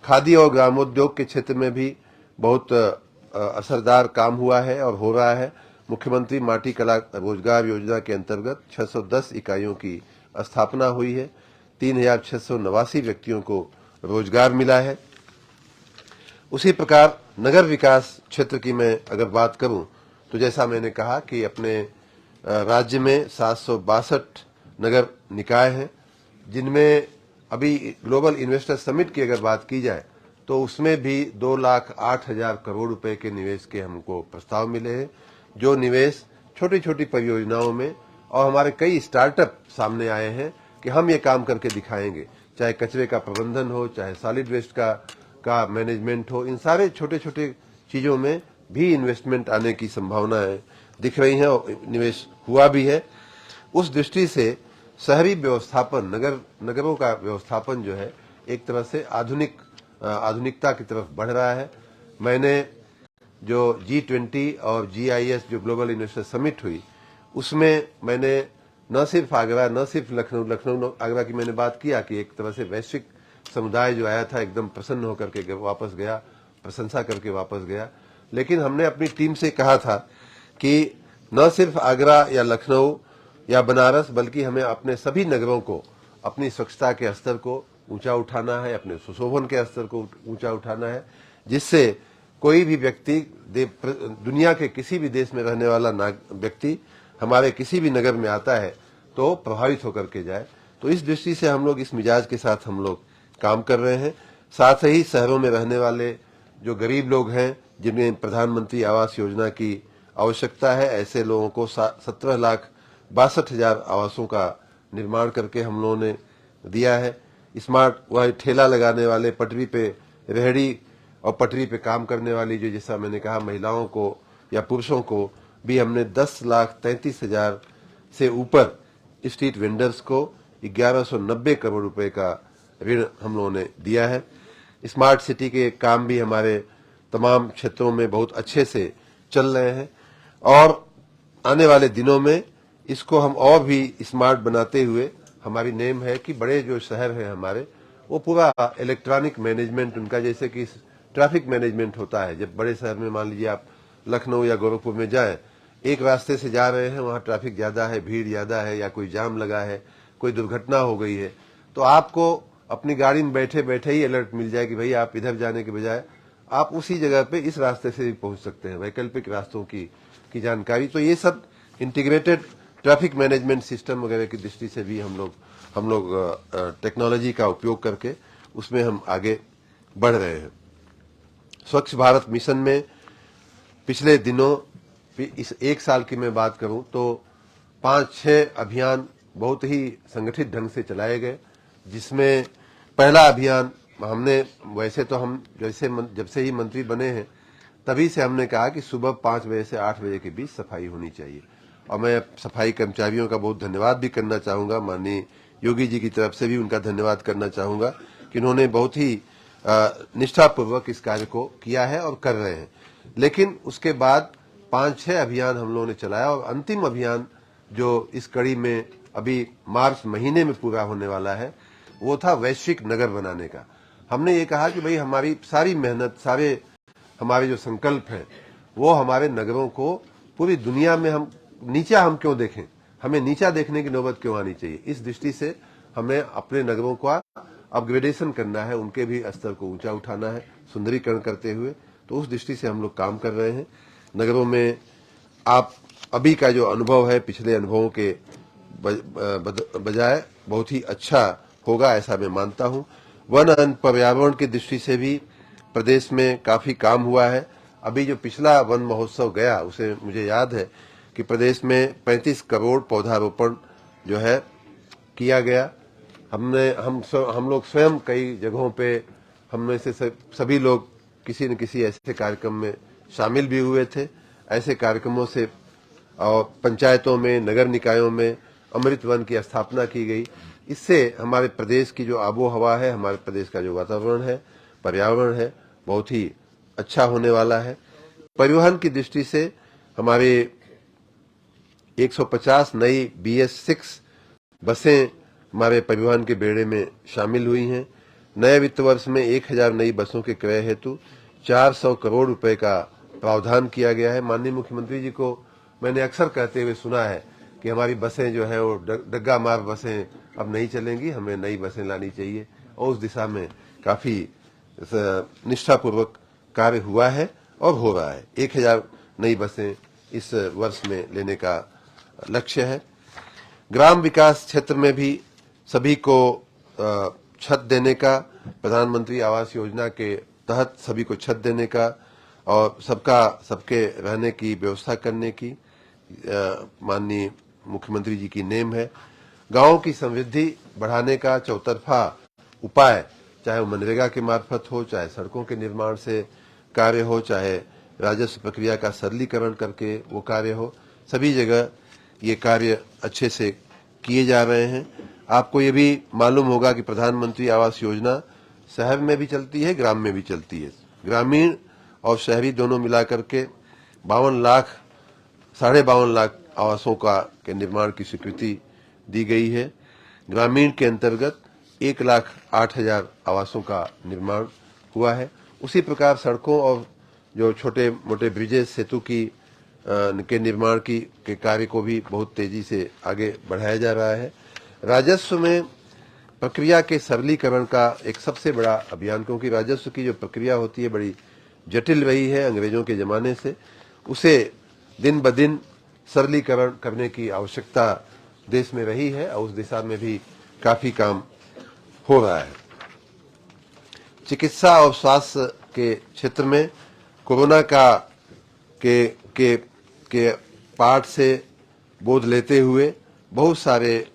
खादी और ग्रामोद्योग के क्षेत्र में भी बहुत असरदार काम हुआ है और हो रहा है। मुख्यमंत्री माटी कला रोजगार योजना के अंतर्गत 610 इकाइयों की स्थापना हुई है। 3,689 व्यक्तियों को रोजगार मिला है। उसी प्रकार नगर विकास क्षेत्र की मैं अगर बात करूं तो जैसा मैंने कहा कि अपने राज्य में 762 नगर निकाय हैं, जिनमें अभी ग्लोबल इन्वेस्टर समिट की अगर बात की जाए तो उसमें भी 2,08,000 करोड़ रुपए के निवेश के हमको प्रस्ताव मिले हैं। जो निवेश छोटी छोटी परियोजनाओं में, और हमारे कई स्टार्टअप सामने आए हैं कि हम ये काम करके दिखाएंगे, चाहे कचरे का प्रबंधन हो, चाहे सॉलिड वेस्ट का मैनेजमेंट हो, इन सारे छोटे छोटे चीजों में भी इन्वेस्टमेंट आने की संभावनाएं दिख रही हैं और निवेश हुआ भी है। उस दृष्टि से शहरी व्यवस्थापन, नगरों का व्यवस्थापन जो है एक तरह से आधुनिकता की तरफ बढ़ रहा है। मैंने जो G20 और GIS जो ग्लोबल इन्वेस्टर समिट हुई, उसमें मैंने न सिर्फ आगरा, न सिर्फ लखनऊ आगरा की मैंने बात किया कि एक तरह से वैश्विक समुदाय जो आया था एकदम प्रसन्न होकर के वापस गया, प्रशंसा करके वापस गया। लेकिन हमने अपनी टीम से कहा था कि न सिर्फ आगरा या लखनऊ या बनारस, बल्कि हमें अपने सभी नगरों को अपनी स्वच्छता के स्तर को ऊंचा उठाना है, अपने सुशोभन के स्तर को ऊंचा उठाना है, जिससे कोई भी व्यक्ति दुनिया के किसी भी देश में रहने वाला व्यक्ति हमारे किसी भी नगर में आता है तो प्रभावित होकर के जाए। तो इस दृष्टि से हम लोग इस मिजाज के साथ हम लोग काम कर रहे हैं। साथ ही शहरों में रहने वाले जो गरीब लोग हैं, जिन्हें प्रधानमंत्री आवास योजना की आवश्यकता है, ऐसे लोगों को 17,62,000 आवासों का निर्माण करके हम लोगों ने दिया है। स्मार्ट वह ठेला लगाने वाले, पटरी पे रेहड़ी और पटरी पे काम करने वाली, जो जैसा मैंने कहा महिलाओं को या पुरुषों को भी हमने 10,33,000 से ऊपर स्ट्रीट वेंडर्स को 1190 करोड़ रुपए का ऋण हम लोगों ने दिया है। स्मार्ट सिटी के काम भी हमारे तमाम क्षेत्रों में बहुत अच्छे से चल रहे हैं और आने वाले दिनों में इसको हम और भी स्मार्ट बनाते हुए, हमारी नेम है कि बड़े जो शहर हैं हमारे, वो पूरा इलेक्ट्रॉनिक मैनेजमेंट उनका, जैसे कि ट्रैफिक मैनेजमेंट होता है। जब बड़े शहर में मान लीजिए आप लखनऊ या गोरखपुर में जाएं, एक रास्ते से जा रहे हैं, वहां ट्रैफिक ज्यादा है, भीड़ ज्यादा है, या कोई जाम लगा है, कोई दुर्घटना हो गई है, तो आपको अपनी गाड़ी में बैठे बैठे ही अलर्ट मिल जाए कि भाई आप इधर जाने के बजाय आप उसी जगह पे इस रास्ते से भी पहुंच सकते हैं, वैकल्पिक रास्तों की जानकारी। तो ये सब इंटीग्रेटेड ट्रैफिक मैनेजमेंट सिस्टम वगैरह की दृष्टि से भी हम लोग टेक्नोलॉजी का उपयोग करके उसमें हम आगे बढ़ रहे हैं। स्वच्छ भारत मिशन में पिछले दिनों, इस एक साल की मैं बात करूं तो 5-6 अभियान बहुत ही संगठित ढंग से चलाए गए, जिसमें पहला अभियान हमने, वैसे तो हम जब से ही मंत्री बने हैं तभी से हमने कहा कि सुबह 5 बजे से 8 बजे के बीच सफाई होनी चाहिए। और मैं सफाई कर्मचारियों का बहुत धन्यवाद भी करना चाहूंगा, माननीय योगी जी की तरफ से भी उनका धन्यवाद करना चाहूंगा कि उन्होंने बहुत ही निष्ठापूर्वक इस कार्य को किया है और कर रहे हैं। लेकिन उसके बाद 5-6 अभियान हम लोगों ने चलाया और अंतिम अभियान जो इस कड़ी में अभी मार्च महीने में पूरा होने वाला है, वो था वैश्विक नगर बनाने का। हमने ये कहा कि भाई हमारी सारी मेहनत, सारे हमारे जो संकल्प हैं, वो हमारे नगरों को पूरी दुनिया में हम क्यों देखें, हमें नीचा देखने की नौबत क्यों आनी चाहिए। इस दृष्टि से हमें अपने नगरों का अपग्रेडेशन करना है, उनके भी स्तर को ऊंचा उठाना है, सुंदरीकरण करते हुए। तो उस दृष्टि से हम लोग काम कर रहे हैं। नगरों में आप अभी का जो अनुभव है, पिछले अनुभवों के बजाय बहुत ही अच्छा होगा, ऐसा मैं मानता हूं। वन एवं पर्यावरण की दृष्टि से भी प्रदेश में काफी काम हुआ है। अभी जो पिछला वन महोत्सव गया, उसे मुझे याद है कि प्रदेश में 35 करोड़ पौधारोपण जो है किया गया। हम लोग स्वयं कई जगहों पे, हममें से सभी लोग किसी न किसी ऐसे कार्यक्रम में शामिल भी हुए थे। ऐसे कार्यक्रमों से और पंचायतों में, नगर निकायों में अमृत वन की स्थापना की गई। इससे हमारे प्रदेश की जो आबो हवा है, हमारे प्रदेश का जो वातावरण है, पर्यावरण है, बहुत ही अच्छा होने वाला है। परिवहन की दृष्टि से हमारे 150 नई BS6 बसें हमारे परिवहन के बेड़े में शामिल हुई हैं। नए वित्त वर्ष में 1000 नई बसों के क्रय हेतु 400 करोड़ रुपए का प्रावधान किया गया है। माननीय मुख्यमंत्री जी को मैंने अक्सर कहते हुए सुना है कि हमारी बसें जो है वो डग्गा मार बसें अब नहीं चलेंगी, हमें नई बसें लानी चाहिए, और उस दिशा में काफी निष्ठापूर्वक कार्य हुआ है और हो रहा है। 1000 नई बसें इस वर्ष में लेने का लक्ष्य है। ग्राम विकास क्षेत्र में भी सभी को छत देने का, प्रधानमंत्री आवास योजना के तहत सभी को छत देने का और सबके रहने की व्यवस्था करने की माननीय मुख्यमंत्री जी की नेम है। गांवों की समृद्धि बढ़ाने का चौतरफा उपाय, चाहे वो मनरेगा के मार्फत हो, चाहे सड़कों के निर्माण से कार्य हो, चाहे राजस्व प्रक्रिया का सरलीकरण करके वो कार्य हो, सभी जगह ये कार्य अच्छे से किए जा रहे हैं। आपको ये भी मालूम होगा कि प्रधानमंत्री आवास योजना शहर में भी चलती है, ग्राम में भी चलती है। ग्रामीण और शहरी दोनों मिलाकर के 52 लाख आवासों के निर्माण की स्वीकृति दी गई है। ग्रामीण के अंतर्गत 1,08,000 आवासों का निर्माण हुआ है। उसी प्रकार सड़कों और जो छोटे मोटे ब्रिजेस, सेतु के निर्माण के कार्य को भी बहुत तेजी से आगे बढ़ाया जा रहा है। राजस्व में प्रक्रिया के सरलीकरण का एक सबसे बड़ा अभियान, क्योंकि राजस्व की जो प्रक्रिया होती है बड़ी जटिल रही है अंग्रेजों के जमाने से, उसे दिन ब दिन सरलीकरण करने की आवश्यकता देश में रही है और उस दिशा में भी काफी काम हो रहा है। चिकित्सा और स्वास्थ्य के क्षेत्र में कोरोना के पाठ से बोध लेते हुए बहुत सारे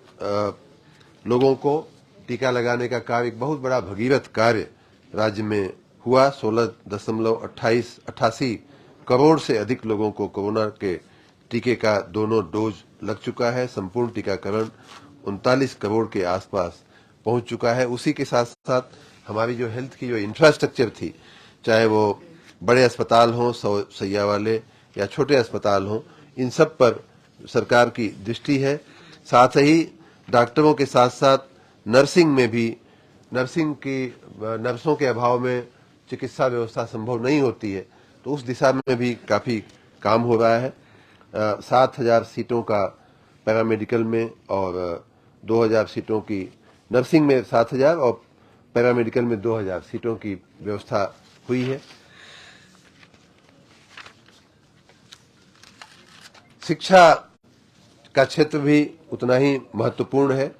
लोगों को टीका लगाने का कार्य, एक बहुत बड़ा भगीरथ कार्य राज्य में हुआ। 16.88 करोड़ से अधिक लोगों को कोरोना के टीके का दोनों डोज लग चुका है। संपूर्ण टीकाकरण 39 करोड़ के आसपास पहुंच चुका है। उसी के साथ साथ हमारी जो हेल्थ की जो इंफ्रास्ट्रक्चर थी, चाहे वो बड़े अस्पताल हों 100 सैया वाले या छोटे अस्पताल हों, इन सब पर सरकार की दृष्टि है। साथ ही डॉक्टरों के साथ साथ नर्सिंग में भी, नर्सों के अभाव में चिकित्सा व्यवस्था संभव नहीं होती है, तो उस दिशा में भी काफी काम हो रहा है। 7,000 सीटों का पैरामेडिकल में और 2,000 सीटों की नर्सिंग में 7,000 और पैरामेडिकल में 2,000 सीटों की व्यवस्था हुई है। शिक्षा का क्षेत्र भी उतना ही महत्वपूर्ण है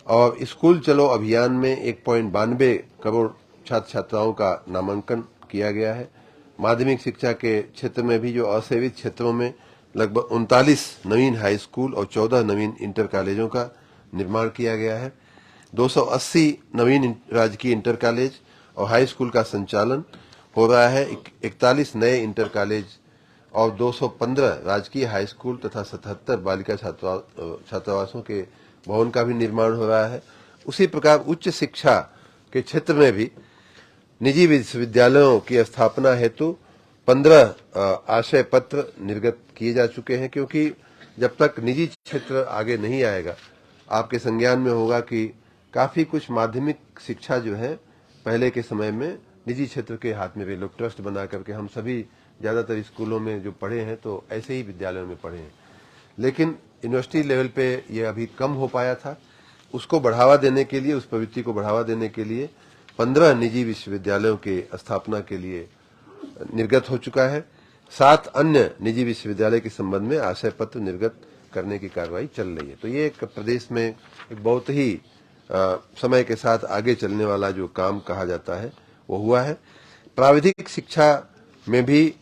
और स्कूल चलो अभियान में 1.92 करोड़ छात्र छात्राओं का नामांकन किया गया है। माध्यमिक शिक्षा के क्षेत्र में भी जो असेवित क्षेत्रों में लगभग 39 नवीन हाई स्कूल और 14 नवीन इंटर कॉलेजों का निर्माण किया गया है। 280 नवीन राजकीय इंटर कॉलेज और हाई स्कूल का संचालन हो रहा है। 41 नए इंटर कॉलेज और 215 राजकीय हाई स्कूल तथा 77 बालिका छात्रावासों के भवन का भी निर्माण हो रहा है। उसी प्रकार उच्च शिक्षा के क्षेत्र में भी निजी विश्वविद्यालयों की स्थापना हेतु 15 आशय पत्र निर्गत किए जा चुके हैं, क्योंकि जब तक निजी क्षेत्र आगे नहीं आएगा, आपके संज्ञान में होगा कि काफी कुछ माध्यमिक शिक्षा जो है पहले के समय में निजी क्षेत्र के हाथ में भी, लोग ट्रस्ट बना करके, हम सभी ज्यादातर स्कूलों में जो पढ़े हैं तो ऐसे ही विद्यालयों में पढ़े हैं, लेकिन यूनिवर्सिटी लेवल पे ये अभी कम हो पाया था। उसको बढ़ावा देने के लिए, उस प्रवृत्ति को बढ़ावा देने के लिए 15 निजी विश्वविद्यालयों के स्थापना के लिए निर्गत हो चुका है। 7 अन्य निजी विश्वविद्यालय के संबंध में आशय पत्र निर्गत करने की कार्रवाई चल रही है। तो ये एक प्रदेश में एक बहुत ही समय के साथ आगे चलने वाला जो काम कहा जाता है वो हुआ है। प्राविधिक शिक्षा में भी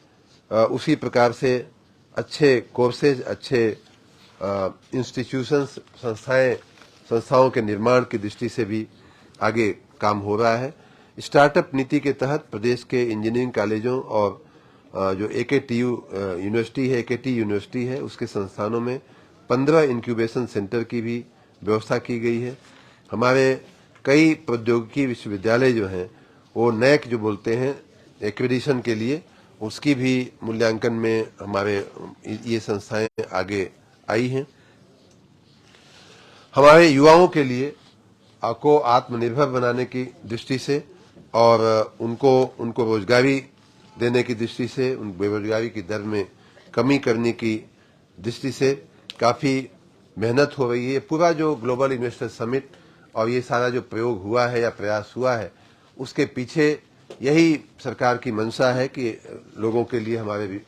उसी प्रकार से अच्छे कोर्सेज, अच्छे इंस्टीट्यूशंस, संस्थाओं के निर्माण की दृष्टि से भी आगे काम हो रहा है। स्टार्टअप नीति के तहत प्रदेश के इंजीनियरिंग कॉलेजों और जो AKTU यूनिवर्सिटी है, AKT यूनिवर्सिटी है, उसके संस्थानों में 15 इंक्यूबेशन सेंटर की भी व्यवस्था की गई है। हमारे कई प्रौद्योगिकी विश्वविद्यालय जो हैं वो NAAC जो बोलते हैं एक्रेडिशन के लिए, उसकी भी मूल्यांकन में हमारे ये संस्थाएं आगे आई हैं। हमारे युवाओं के लिए को आत्मनिर्भर बनाने की दृष्टि से और उनको रोजगारी देने की दृष्टि से, उन बेरोजगारी की दर में कमी करने की दृष्टि से काफी मेहनत हो रही है। पूरा जो ग्लोबल इन्वेस्टर समिट और ये सारा जो प्रयोग हुआ है या प्रयास हुआ है, उसके पीछे यही सरकार की मंशा है कि लोगों के लिए, हमारे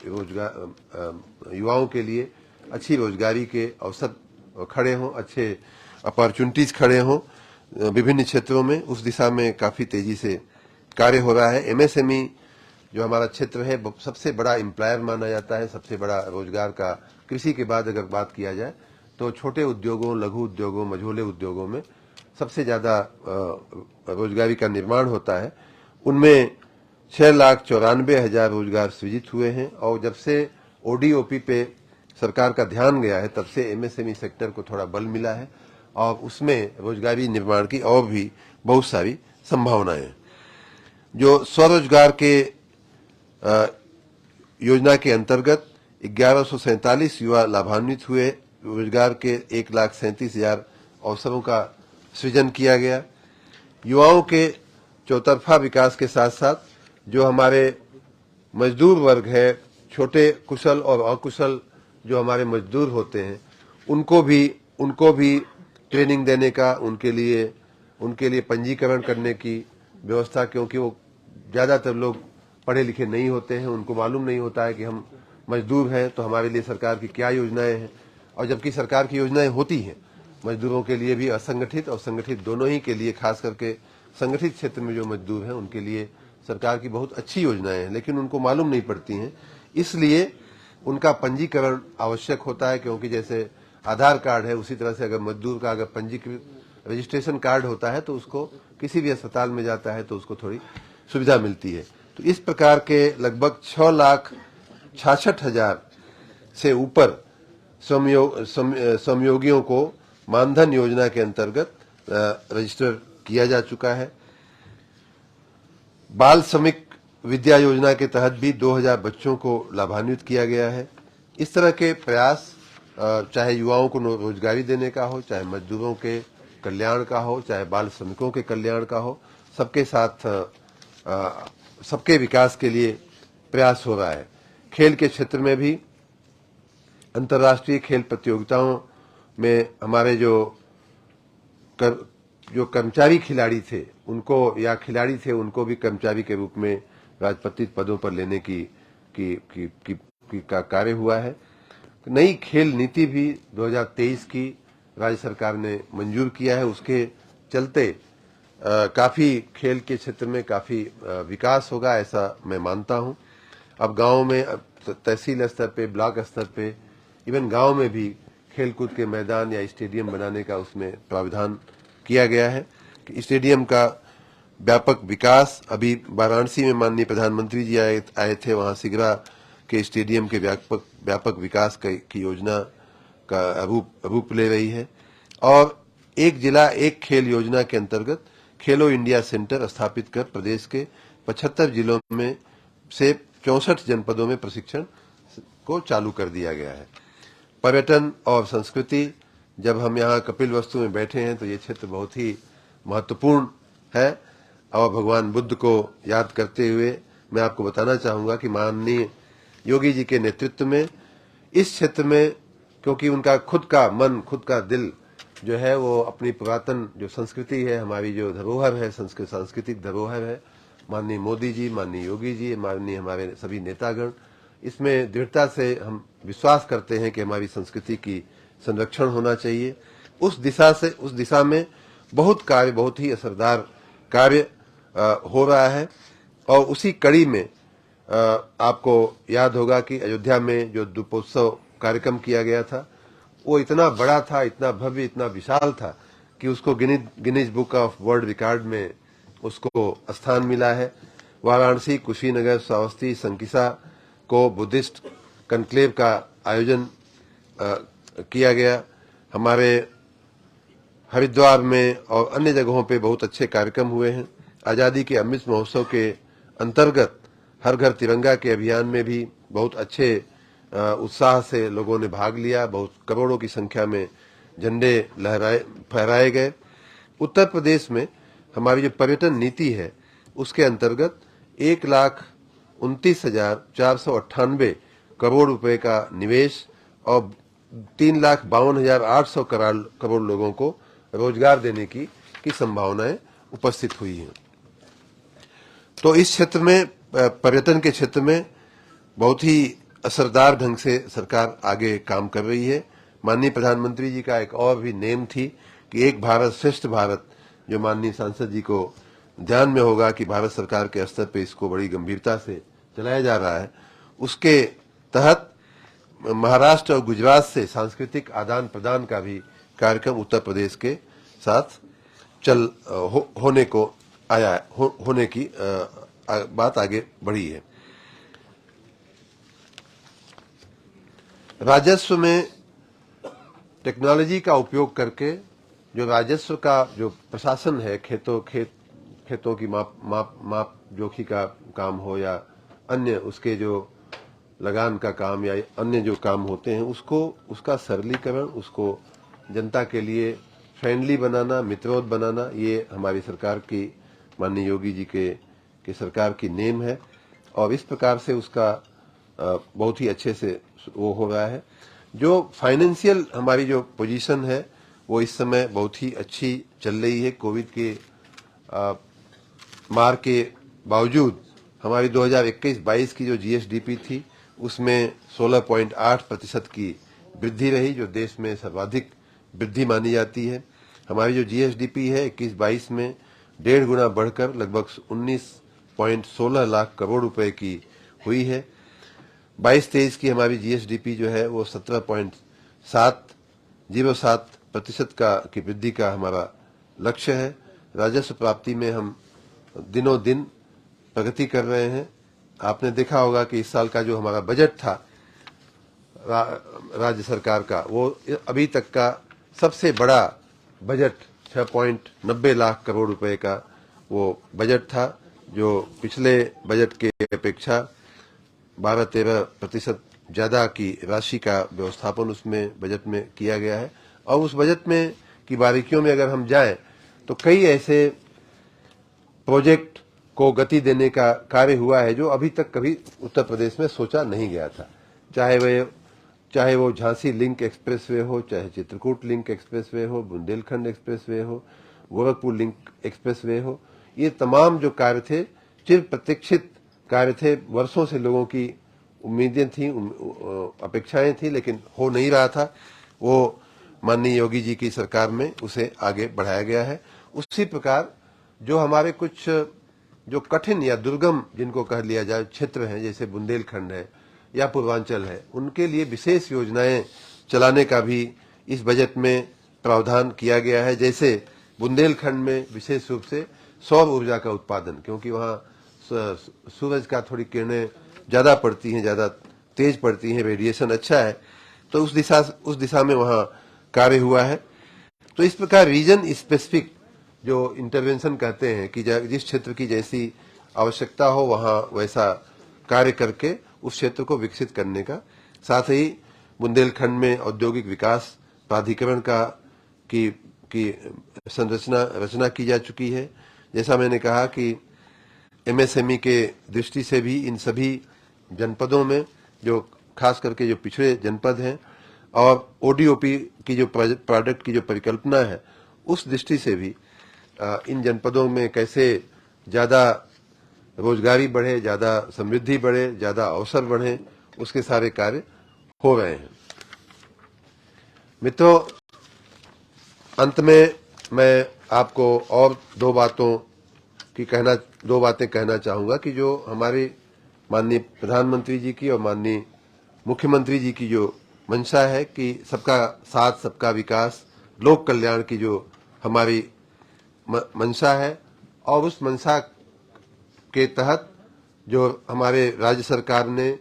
युवाओं के लिए अच्छी रोजगारी के अवसर खड़े हों, अच्छे अपॉर्चुनिटीज खड़े हों विभिन्न क्षेत्रों में। उस दिशा में काफी तेजी से कार्य हो रहा है। MSME जो हमारा क्षेत्र है सबसे बड़ा एम्प्लॉयर माना जाता है, सबसे बड़ा रोजगार का, कृषि के बाद अगर बात किया जाए तो छोटे उद्योगों, लघु उद्योगों, मझोले उद्योगों में सबसे ज्यादा रोजगारी का निर्माण होता है। उनमें 6,94,000 रोजगार सृजित हुए हैं और जब से ODOP पे सरकार का ध्यान गया है तब से MSME सेक्टर को थोड़ा बल मिला है और उसमें रोजगारी निर्माण की और भी बहुत सारी संभावनाएं हैं। जो स्वरोजगार के योजना के अंतर्गत 1147 युवा लाभान्वित हुए। रोजगार के 1,37,000 अवसरों का सृजन किया गया। युवाओं के चौतरफा विकास के साथ साथ जो हमारे मजदूर वर्ग है, छोटे कुशल और अकुशल जो हमारे मजदूर होते हैं, उनको भी ट्रेनिंग देने का, उनके लिए उनके लिए पंजीकरण करने की व्यवस्था, क्योंकि वो ज़्यादातर लोग पढ़े लिखे नहीं होते हैं, उनको मालूम नहीं होता है कि हम मजदूर हैं तो हमारे लिए सरकार की क्या योजनाएं हैं। और जबकि सरकार की योजनाएं होती हैं मजदूरों के लिए भी, असंगठित और संगठित दोनों ही के लिए, खास करके संगठित क्षेत्र में जो मजदूर हैं उनके लिए सरकार की बहुत अच्छी योजनाएं हैं, लेकिन उनको मालूम नहीं पड़ती हैं। इसलिए उनका पंजीकरण आवश्यक होता है, क्योंकि जैसे आधार कार्ड है उसी तरह से अगर मजदूर का अगर पंजीकृत रजिस्ट्रेशन कार्ड होता है तो उसको किसी भी अस्पताल में जाता है तो उसको थोड़ी सुविधा मिलती है। तो इस प्रकार के लगभग 6,66,000 से ऊपर श्रमयोगियों को मानधन योजना के अंतर्गत रजिस्टर किया जा चुका है। बाल श्रमिक विद्या योजना के तहत भी 2,000 बच्चों को लाभान्वित किया गया है। इस तरह के प्रयास चाहे युवाओं को रोजगारी देने का हो, चाहे मजदूरों के कल्याण का हो, चाहे बाल श्रमिकों के कल्याण का हो, सबके साथ सबके विकास के लिए प्रयास हो रहा है। खेल के क्षेत्र में भी अंतर्राष्ट्रीय खेल प्रतियोगिताओं में हमारे जो कर्मचारी खिलाड़ी थे उनको, या खिलाड़ी थे उनको भी कर्मचारी के रूप में राजपत्रित पदों पर लेने का कार्य हुआ है। नई खेल नीति भी 2023 की राज्य सरकार ने मंजूर किया है। उसके चलते काफी खेल के क्षेत्र में काफी विकास होगा, ऐसा मैं मानता हूं। अब गांव में तहसील स्तर पे, ब्लॉक स्तर पे, इवन गांव में भी खेलकूद के मैदान या स्टेडियम बनाने का उसमें प्रावधान किया गया है। स्टेडियम का व्यापक विकास, अभी वाराणसी में माननीय प्रधानमंत्री जी आए थे, वहां सिगरा के स्टेडियम के व्यापक विकास की योजना का रूप ले रही है। और एक जिला एक खेल योजना के अंतर्गत खेलो इंडिया सेंटर स्थापित कर प्रदेश के 75 जिलों में से 64 जनपदों में प्रशिक्षण को चालू कर दिया गया है। पर्यटन और संस्कृति, जब हम यहाँ कपिलवस्तु में बैठे हैं तो ये क्षेत्र बहुत ही महत्वपूर्ण है। और भगवान बुद्ध को याद करते हुए मैं आपको बताना चाहूंगा कि माननीय योगी जी के नेतृत्व में इस क्षेत्र में, क्योंकि उनका खुद का मन, खुद का दिल जो है वो अपनी पुरातन जो संस्कृति है, हमारी जो धरोहर है, सांस्कृतिक धरोहर है, माननीय मोदी जी, माननीय योगी जी, माननीय हमारे सभी नेतागण इसमें दृढ़ता से हम विश्वास करते हैं कि हमारी संस्कृति की संरक्षण होना चाहिए। उस दिशा में बहुत ही असरदार कार्य हो रहा है। और उसी कड़ी में आपको याद होगा कि अयोध्या में जो दीपोत्सव कार्यक्रम किया गया था वो इतना बड़ा था, इतना भव्य, इतना विशाल था कि उसको Guinness book of world record में उसको स्थान मिला है। वाराणसी, कुशीनगर, श्रावस्ती, संकिसा को बुद्धिस्ट कन्क्लेव का आयोजन किया गया। हमारे हरिद्वार में और अन्य जगहों पे बहुत अच्छे कार्यक्रम हुए हैं। आजादी के अमृत महोत्सव के अंतर्गत हर घर तिरंगा के अभियान में भी बहुत अच्छे उत्साह से लोगों ने भाग लिया। बहुत करोड़ों की संख्या में झंडे फहराए गए। उत्तर प्रदेश में हमारी जो पर्यटन नीति है उसके अंतर्गत 1,29,498 करोड़ रुपए का निवेश और 3,52,800 करोड़ लोगों को रोजगार देने की संभावनाएं उपस्थित हुई हैं। तो इस क्षेत्र में, पर्यटन के क्षेत्र में बहुत ही असरदार ढंग से सरकार आगे काम कर रही है। माननीय प्रधानमंत्री जी का एक और भी नेम थी कि एक भारत श्रेष्ठ भारत, जो माननीय सांसद जी को ध्यान में होगा कि भारत सरकार के स्तर पे इसको बड़ी गंभीरता से चलाया जा रहा है। उसके तहत महाराष्ट्र और गुजरात से सांस्कृतिक आदान प्रदान का भी कार्यक्रम उत्तर प्रदेश के साथ होने की बात आगे बढ़ी है। राजस्व में टेक्नोलॉजी का उपयोग करके जो राजस्व का जो प्रशासन है, खेतों की माप जोखी का काम हो या अन्य उसके जो लगान का काम या अन्य जो काम होते हैं उसका सरलीकरण, उसको जनता के लिए फ्रेंडली बनाना, मित्रवत बनाना, ये हमारी सरकार की, माननीय योगी जी के सरकार की नेम है। और इस प्रकार से उसका बहुत ही अच्छे से वो हो रहा है। जो फाइनेंशियल हमारी जो पोजीशन है वो इस समय बहुत ही अच्छी चल रही है। कोविड के मार के बावजूद हमारी 2021-22 की जो जीएसडीपी थी उसमें 16.8% की वृद्धि रही, जो देश में सर्वाधिक वृद्धि मानी जाती है। हमारी जो जीएसडीपी है 21-22 में 1.5 गुना बढ़कर लगभग 19.16 लाख करोड़ रुपए की हुई है। 22-23 की हमारी जीएसडीपी जो है वो 17.707% की वृद्धि का हमारा लक्ष्य है। राजस्व प्राप्ति में हम दिनों दिन प्रगति कर रहे हैं। आपने देखा होगा कि इस साल का जो हमारा बजट था राज्य सरकार का, वो अभी तक का सबसे बड़ा बजट 6.90 लाख करोड़ रुपए का वो बजट था, जो पिछले बजट के अपेक्षा 12-13% ज्यादा की राशि का व्यवस्थापन उसमें बजट में किया गया है। और उस बजट में की बारीकियों में अगर हम जाएं तो कई ऐसे प्रोजेक्ट को गति देने का कार्य हुआ है जो अभी तक कभी उत्तर प्रदेश में सोचा नहीं गया था। चाहे वो झांसी लिंक एक्सप्रेसवे हो, चाहे चित्रकूट लिंक एक्सप्रेसवे हो, बुंदेलखंड एक्सप्रेसवे हो, गोरखपुर लिंक एक्सप्रेसवे हो, ये तमाम जो कार्य थे चिर प्रतीक्षित कार्य थे। वर्षों से लोगों की उम्मीदें थी, अपेक्षाएं थी, लेकिन हो नहीं रहा था। वो माननीय योगी जी की सरकार में उसे आगे बढ़ाया गया है। उसी प्रकार जो हमारे कुछ जो कठिन या दुर्गम जिनको कह लिया जाए क्षेत्र हैं, जैसे बुंदेलखंड है या पूर्वांचल है, उनके लिए विशेष योजनाएं चलाने का भी इस बजट में प्रावधान किया गया है। जैसे बुंदेलखंड में विशेष रूप से सौर ऊर्जा का उत्पादन, क्योंकि वहाँ सूरज का थोड़ी किरणें ज्यादा पड़ती हैं, ज्यादा तेज पड़ती हैं, रेडिएशन अच्छा है, तो उस दिशा में वहाँ कार्य हुआ है। तो इस प्रकार रीजन स्पेसिफिक जो इंटरवेंशन कहते हैं कि जिस क्षेत्र की जैसी आवश्यकता हो वहाँ वैसा कार्य करके उस क्षेत्र को विकसित करने का, साथ ही बुंदेलखंड में औद्योगिक विकास प्राधिकरण की रचना की जा चुकी है। जैसा मैंने कहा कि एमएसएमई के दृष्टि से भी इन सभी जनपदों में, जो खास करके जो पिछड़े जनपद हैं, और ओडीओपी की जो प्रोडक्ट की जो परिकल्पना है, उस दृष्टि से भी इन जनपदों में कैसे ज्यादा रोजगारी बढ़े, ज्यादा समृद्धि बढ़े, ज्यादा अवसर बढ़े, उसके सारे कार्य हो रहे हैं। मित्रों, अंत में मैं आपको और दो बातें कहना चाहूंगा कि जो हमारे माननीय प्रधानमंत्री जी की और माननीय मुख्यमंत्री जी की जो मंशा है कि सबका साथ सबका विकास, लोक कल्याण की जो हमारी मंशा है, और उस मंशा के तहत जो हमारे राज्य सरकार ने,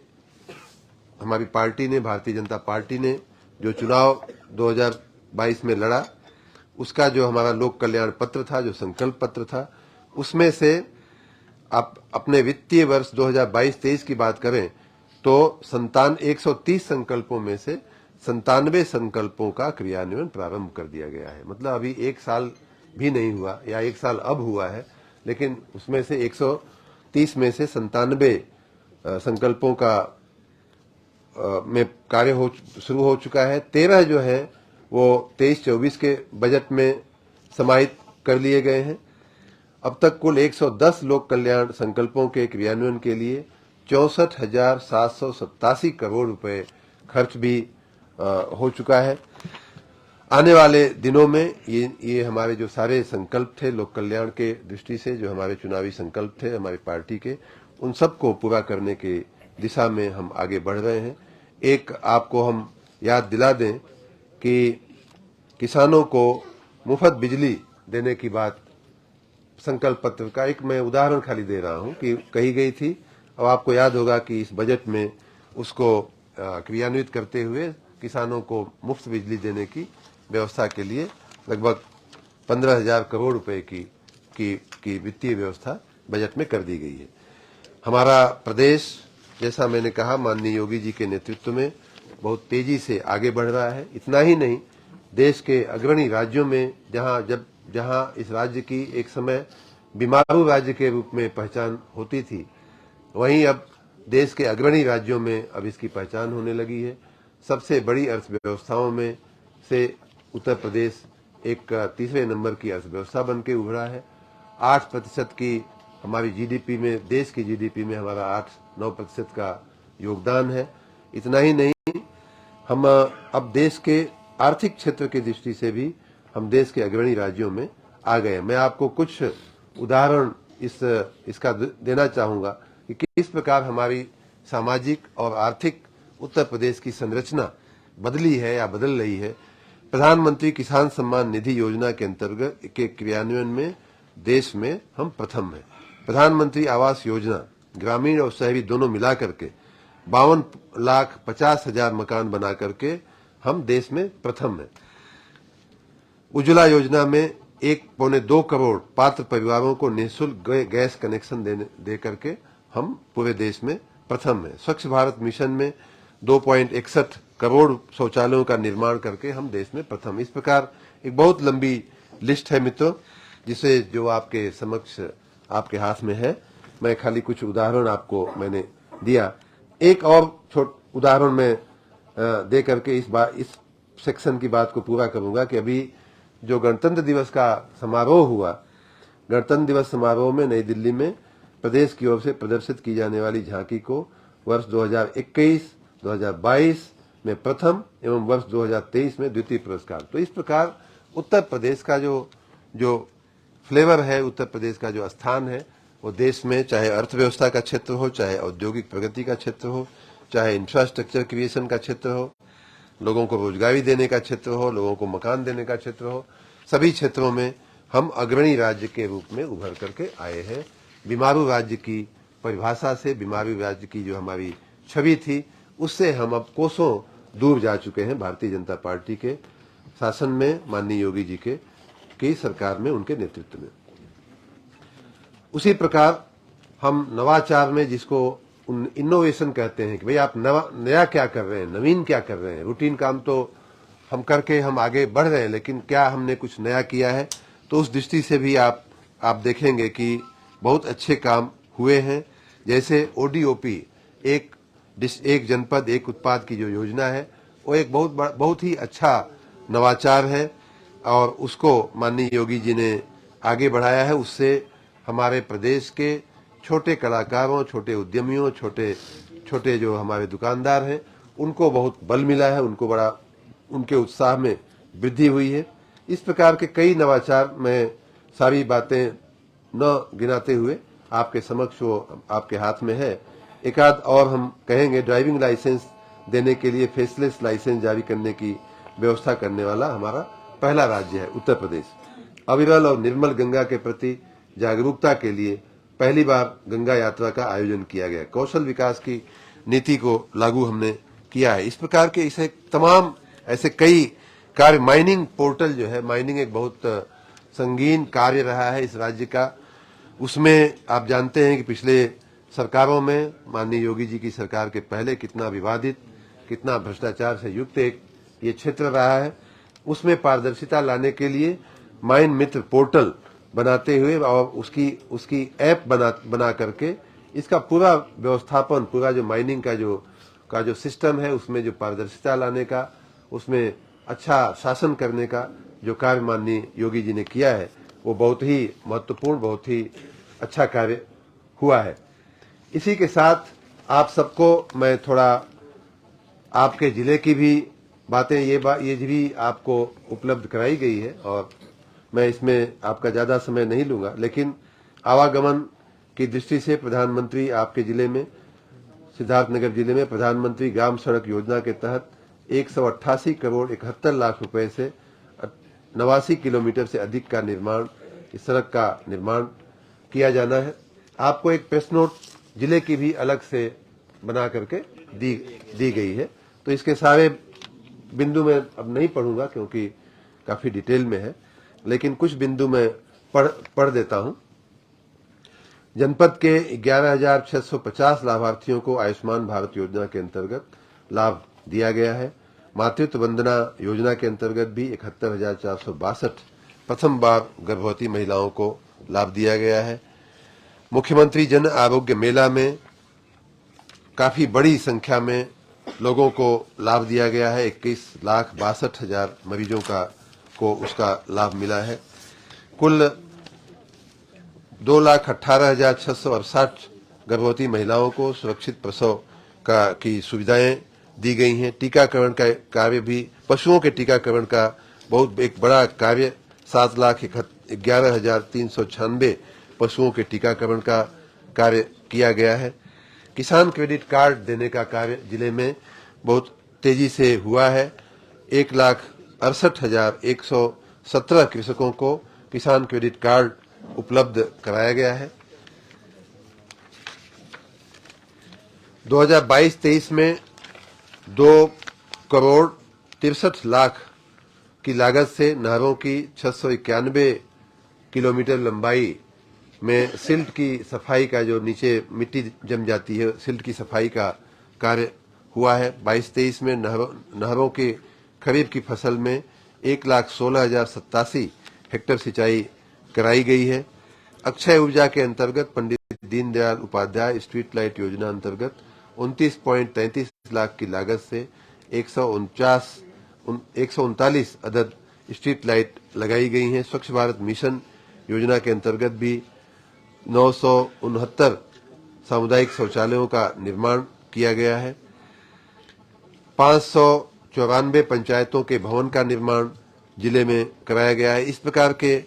हमारी पार्टी ने, भारतीय जनता पार्टी ने जो चुनाव 2022 में लड़ा, उसका जो हमारा लोक कल्याण पत्र था, जो संकल्प पत्र था, उसमें से आप अपने वित्तीय वर्ष 2022-23 की बात करें तो 130 संकल्पों में से 97 संकल्पों का क्रियान्वयन प्रारंभ कर दिया गया है। मतलब अभी एक साल भी नहीं हुआ, या एक साल अब हुआ है, लेकिन उसमें से 130 में से 97 संकल्पों का में कार्य शुरू हो चुका है। 13 जो है वो 23-24 के बजट में समाहित कर लिए गए हैं। अब तक कुल 110 लोक कल्याण संकल्पों के क्रियान्वयन के लिए 64,787 करोड़ रुपए खर्च भी हो चुका है। आने वाले दिनों में ये हमारे जो सारे संकल्प थे लोक कल्याण के दृष्टि से, जो हमारे चुनावी संकल्प थे हमारी पार्टी के, उन सबको पूरा करने के दिशा में हम आगे बढ़ रहे हैं। एक आपको हम याद दिला दें कि किसानों को मुफ्त बिजली देने की बात संकल्प पत्र का एक मैं उदाहरण खाली दे रहा हूं कि कही गई थी, और आपको याद होगा कि इस बजट में उसको क्रियान्वित करते हुए किसानों को मुफ्त बिजली देने की व्यवस्था के लिए लगभग 15,000 करोड़ रुपए की वित्तीय व्यवस्था बजट में कर दी गई है। हमारा प्रदेश, जैसा मैंने कहा, माननीय योगी जी के नेतृत्व में बहुत तेजी से आगे बढ़ रहा है। इतना ही नहीं, देश के अग्रणी राज्यों में जहां इस राज्य की एक समय बीमारू राज्य के रूप में पहचान होती थी, वहीं अब देश के अग्रणी राज्यों में अब इसकी पहचान होने लगी है। सबसे बड़ी अर्थव्यवस्थाओं में से उत्तर प्रदेश एक तीसरे नंबर की अर्थव्यवस्था बन के उभरा है। 8% की हमारी जीडीपी में, देश की जीडीपी में हमारा 8-9% का योगदान है। इतना ही नहीं, हम अब देश के आर्थिक क्षेत्र की दृष्टि से भी हम देश के अग्रणी राज्यों में आ गए। मैं आपको कुछ उदाहरण इसका देना चाहूंगा कि किस प्रकार हमारी सामाजिक और आर्थिक उत्तर प्रदेश की संरचना बदली है या बदल रही है। प्रधानमंत्री किसान सम्मान निधि योजना के अंतर्गत के क्रियान्वयन में देश में हम प्रथम हैं। प्रधानमंत्री आवास योजना ग्रामीण और शहरी दोनों मिला करके 52,50,000 मकान बना करके हम देश में प्रथम हैं। उज्ज्वला योजना में 1.25 करोड़ पात्र परिवारों को निःशुल्क गैस कनेक्शन दे करके हम पूरे देश में प्रथम हैं। स्वच्छ भारत मिशन में 2.61 करोड़ शौचालयों का निर्माण करके हम देश में प्रथम। इस प्रकार एक बहुत लंबी लिस्ट है मित्रों, जिसे जो आपके समक्ष आपके हाथ में है। मैं खाली कुछ उदाहरण आपको मैंने दिया। एक और उदाहरण मैं दे करके इस सेक्शन की बात को पूरा करूंगा कि अभी जो गणतंत्र दिवस का समारोह हुआ, गणतंत्र दिवस समारोह में नई दिल्ली में प्रदेश की ओर से प्रदर्शित की जाने वाली झांकी को वर्ष 2021, 2022 में प्रथम एवं वर्ष 2023 में द्वितीय पुरस्कार। तो इस प्रकार उत्तर प्रदेश का जो फ्लेवर है, उत्तर प्रदेश का जो स्थान है, वो देश में चाहे अर्थव्यवस्था का क्षेत्र हो, चाहे औद्योगिक प्रगति का क्षेत्र हो, चाहे इंफ्रास्ट्रक्चर क्रिएशन का क्षेत्र हो, लोगों को रोजगारी देने का क्षेत्र हो, लोगों को मकान देने का क्षेत्र हो, सभी क्षेत्रों में हम अग्रणी राज्य के रूप में उभर करके आए हैं। बीमारू राज्य की परिभाषा से, बीमारू राज्य की जो हमारी छवि थी, उससे हम अब कोसों दूर जा चुके हैं। भारतीय जनता पार्टी के शासन में, माननीय योगी जी की सरकार में, उनके नेतृत्व में। उसी प्रकार हम नवाचार में, जिसको इनोवेशन कहते हैं कि भाई आप नया क्या कर रहे हैं, नवीन क्या कर रहे हैं। रूटीन काम तो हम करके हम आगे बढ़ रहे हैं, लेकिन क्या हमने कुछ नया किया है, तो उस दृष्टि से भी आप देखेंगे कि बहुत अच्छे काम हुए हैं। जैसे ओडीओपी, एक जनपद एक उत्पाद की जो योजना है, वो एक बहुत ही अच्छा नवाचार है और उसको माननीय योगी जी ने आगे बढ़ाया है। उससे हमारे प्रदेश के छोटे कलाकारों, छोटे उद्यमियों, छोटे जो हमारे दुकानदार हैं, उनको बहुत बल मिला है, उनके उत्साह में वृद्धि हुई है। इस प्रकार के कई नवाचार, मैं सारी बातें न गिनाते हुए आपके समक्ष वो आपके हाथ में है। एक आध और हम कहेंगे, ड्राइविंग लाइसेंस देने के लिए फेसलेस लाइसेंस जारी करने की व्यवस्था करने वाला हमारा पहला राज्य है उत्तर प्रदेश। अविरल और निर्मल गंगा के प्रति जागरूकता के लिए पहली बार गंगा यात्रा का आयोजन किया गया। कौशल विकास की नीति को लागू हमने किया है। इस प्रकार के इसे तमाम ऐसे कई कार्य, माइनिंग पोर्टल जो है, माइनिंग एक बहुत संगीन कार्य रहा है इस राज्य का। उसमें आप जानते हैं कि पिछले सरकारों में, माननीय योगी जी की सरकार के पहले, कितना विवादित, कितना भ्रष्टाचार से युक्त एक ये क्षेत्र रहा है। उसमें पारदर्शिता लाने के लिए माइन मित्र पोर्टल बनाते हुए और उसकी ऐप बना करके इसका पूरा व्यवस्थापन, पूरा जो माइनिंग का जो सिस्टम है, उसमें जो पारदर्शिता लाने का, उसमें अच्छा शासन करने का जो कार्य माननीय योगी जी ने किया है, वो बहुत ही महत्वपूर्ण, बहुत ही अच्छा कार्य हुआ है। इसी के साथ आप सबको मैं थोड़ा आपके जिले की भी बातें, ये भी आपको उपलब्ध कराई गई है और मैं इसमें आपका ज्यादा समय नहीं लूंगा, लेकिन आवागमन की दृष्टि से प्रधानमंत्री आपके जिले में, सिद्धार्थनगर जिले में प्रधानमंत्री ग्राम सड़क योजना के तहत 188 करोड़ 71 लाख रुपए से 89 किलोमीटर से अधिक का निर्माण, इस सड़क का निर्माण किया जाना है। आपको एक प्रेस नोट जिले की भी अलग से बना करके दी गई है, तो इसके सारे बिंदु मैं अब नहीं पढ़ूंगा क्योंकि काफी डिटेल में है, लेकिन कुछ बिंदु मैं पढ़ देता हूं। जनपद के 11,650 लाभार्थियों को आयुष्मान भारत योजना के अंतर्गत लाभ दिया गया है। मातृत्व वंदना योजना के अंतर्गत भी 71,462 प्रथम बार गर्भवती महिलाओं को लाभ दिया गया है। मुख्यमंत्री जन आरोग्य मेला में काफी बड़ी संख्या में लोगों को लाभ दिया गया है। 21,62,000 मरीजों का को उसका लाभ मिला है। कुल 2,18,668 गर्भवती महिलाओं को सुरक्षित प्रसव की सुविधाएं दी गई हैं। टीकाकरण का कार्य भी, पशुओं के टीकाकरण का बहुत एक बड़ा कार्य 7,11,396 पशुओं के टीकाकरण का कार्य किया गया है। किसान क्रेडिट कार्ड देने का कार्य जिले में बहुत तेजी से हुआ है। 1,68,117 कृषकों को किसान क्रेडिट कार्ड उपलब्ध कराया गया है। 2022-23 में 2,63,00,000 की लागत से नहरों की 691 किलोमीटर लंबाई में सिल्ट की सफाई का, जो नीचे मिट्टी जम जाती है, सिल्ट की सफाई का कार्य हुआ है। 22-23 में नहरों के खरीफ की फसल में 1,16,087 हेक्टेयर सिंचाई कराई गई है। अक्षय ऊर्जा के अंतर्गत पंडित दीनदयाल उपाध्याय स्ट्रीट लाइट योजना अंतर्गत 29.33 लाख की लागत से 139 अदद स्ट्रीट लाइट लगाई गई हैं। स्वच्छ भारत मिशन योजना के अंतर्गत भी 969 सामुदायिक शौचालयों का निर्माण किया गया है। 594 पंचायतों के भवन का निर्माण जिले में कराया गया है। इस प्रकार के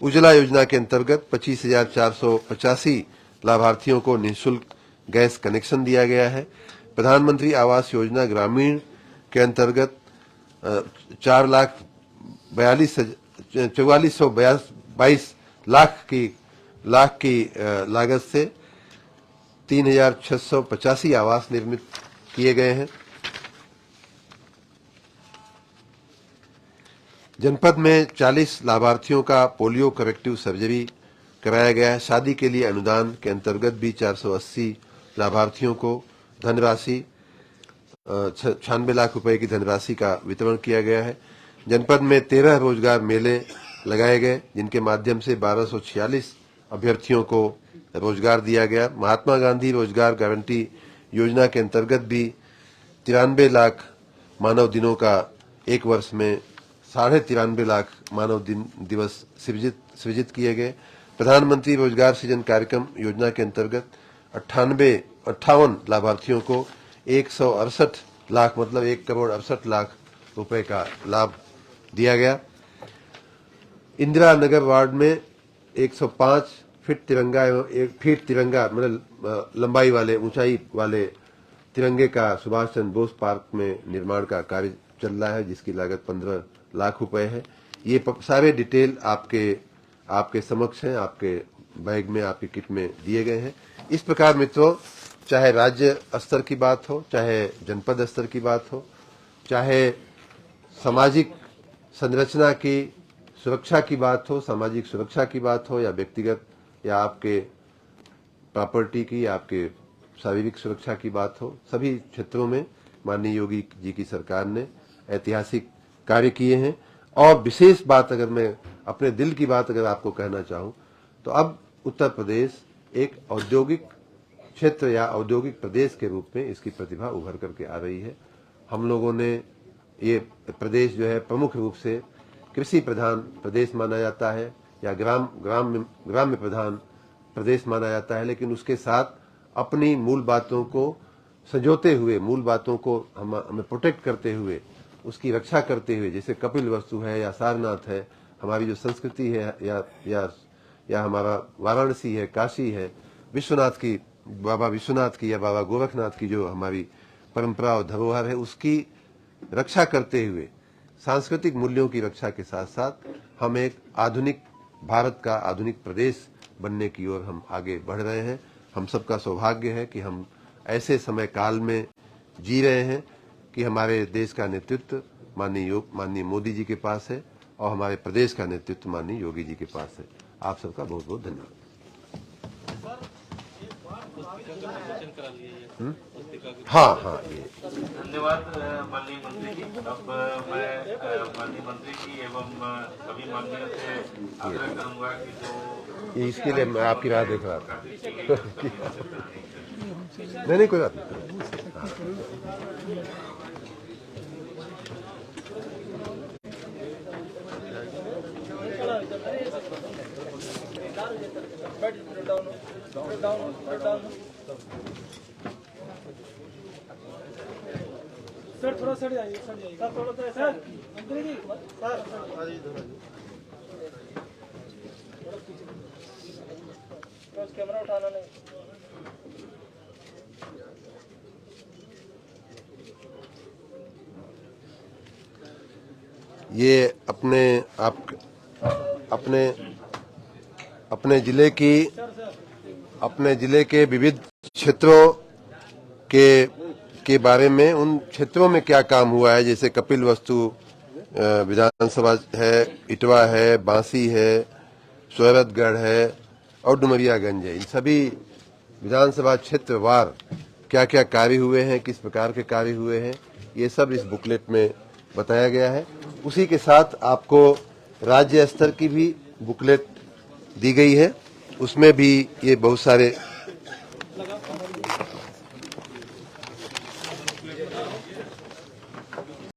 उज्ज्वला योजना के अंतर्गत 25,485 लाभार्थियों को निःशुल्क गैस कनेक्शन दिया गया है। प्रधानमंत्री आवास योजना ग्रामीण के अंतर्गत 4,44,22 लाख की लागत से 3,685 आवास निर्मित किए गए हैं। जनपद में 40 लाभार्थियों का पोलियो करेक्टिव सर्जरी कराया गया है। शादी के लिए अनुदान के अंतर्गत भी 480 लाभार्थियों को धनराशि 96 लाख रुपए की धनराशि का वितरण किया गया है। जनपद में 13 रोजगार मेले लगाए गए, जिनके माध्यम से 1246 अभ्यर्थियों को रोजगार दिया गया। महात्मा गांधी रोजगार गारंटी योजना के अंतर्गत भी 93 लाख मानव दिनों का एक वर्ष में 93.5 लाख मानव दिवस सृजित किए गए। प्रधानमंत्री रोजगार सृजन कार्यक्रम योजना के अंतर्गत 58 लाभार्थियों को 168 लाख मतलब 1,68 लाख रुपए का लाभ दिया गया। इंदिरा नगर वार्ड में 105 फीट तिरंगा एवं 1 फीट तिरंगा मतलब लंबाई वाले, ऊंचाई वाले तिरंगे का सुभाष चंद्र बोस पार्क में निर्माण का कार्य चल रहा है, जिसकी लागत 15 लाख रुपए है। ये सारे डिटेल आपके समक्ष हैं, आपके बैग में, आपकी किट में दिए गए हैं। इस प्रकार मित्रों, चाहे राज्य स्तर की बात हो, चाहे जनपद स्तर की बात हो, चाहे सामाजिक संरचना की सुरक्षा की बात हो, सामाजिक सुरक्षा की बात हो, या व्यक्तिगत या आपके प्रॉपर्टी की, आपके शारीरिक सुरक्षा की बात हो, सभी क्षेत्रों में माननीय योगी जी की सरकार ने ऐतिहासिक कार्य किए हैं। और विशेष बात, अगर मैं अपने दिल की बात अगर आपको कहना चाहूं, तो अब उत्तर प्रदेश एक औद्योगिक क्षेत्र या औद्योगिक प्रदेश के रूप में इसकी प्रतिभा उभर करके आ रही है। हम लोगों ने ये प्रदेश जो है प्रमुख रूप से कृषि प्रधान प्रदेश माना जाता है, या ग्राम्य प्रधान प्रदेश माना जाता है, लेकिन उसके साथ अपनी मूल बातों को संजोते हुए, मूल बातों को हमें प्रोटेक्ट करते हुए, उसकी रक्षा करते हुए, जैसे कपिल वस्तु है या सारनाथ है, हमारी जो संस्कृति है, या हमारा वाराणसी है, काशी है, विश्वनाथ की, बाबा विश्वनाथ की या बाबा गोरखनाथ की जो हमारी परंपरा और धरोहर है, उसकी रक्षा करते हुए सांस्कृतिक मूल्यों की रक्षा के साथ साथ हम एक आधुनिक भारत का आधुनिक प्रदेश बनने की ओर हम आगे बढ़ रहे हैं। हम सबका सौभाग्य है कि हम ऐसे समय काल में जी रहे हैं कि हमारे देश का नेतृत्व माननीय मोदी जी के पास है और हमारे प्रदेश का नेतृत्व माननीय योगी जी के पास है। आप सबका बहुत बहुत धन्यवाद। हाँ हाँ, ये
धन्यवाद माननीय मंत्री जी। अब मैं माननीय मंत्री जी एवं सभी माननीयों से आग्रह करूंगा कि जो
इसके लिए मैं आपकी राह देख रहा था। नहीं कोई बात नहीं।
सर थोड़ा सर जाइए सर थोड़ा सर मंत्री जी सर कैमरा उठाना नहीं।
ये अपने जिले के विविध क्षेत्रों के बारे में, उन क्षेत्रों में क्या काम हुआ है, जैसे कपिल वस्तु विधानसभा है, इटवा है, बांसी है, सोहरतगढ़ है और डुमरियागंज है। इन सभी विधानसभा क्षेत्रवार क्या क्या कार्य हुए हैं, किस प्रकार के कार्य हुए हैं, ये सब इस बुकलेट में बताया गया है। उसी के साथ आपको राज्य स्तर की भी बुकलेट दी गई है, उसमें भी ये बहुत सारे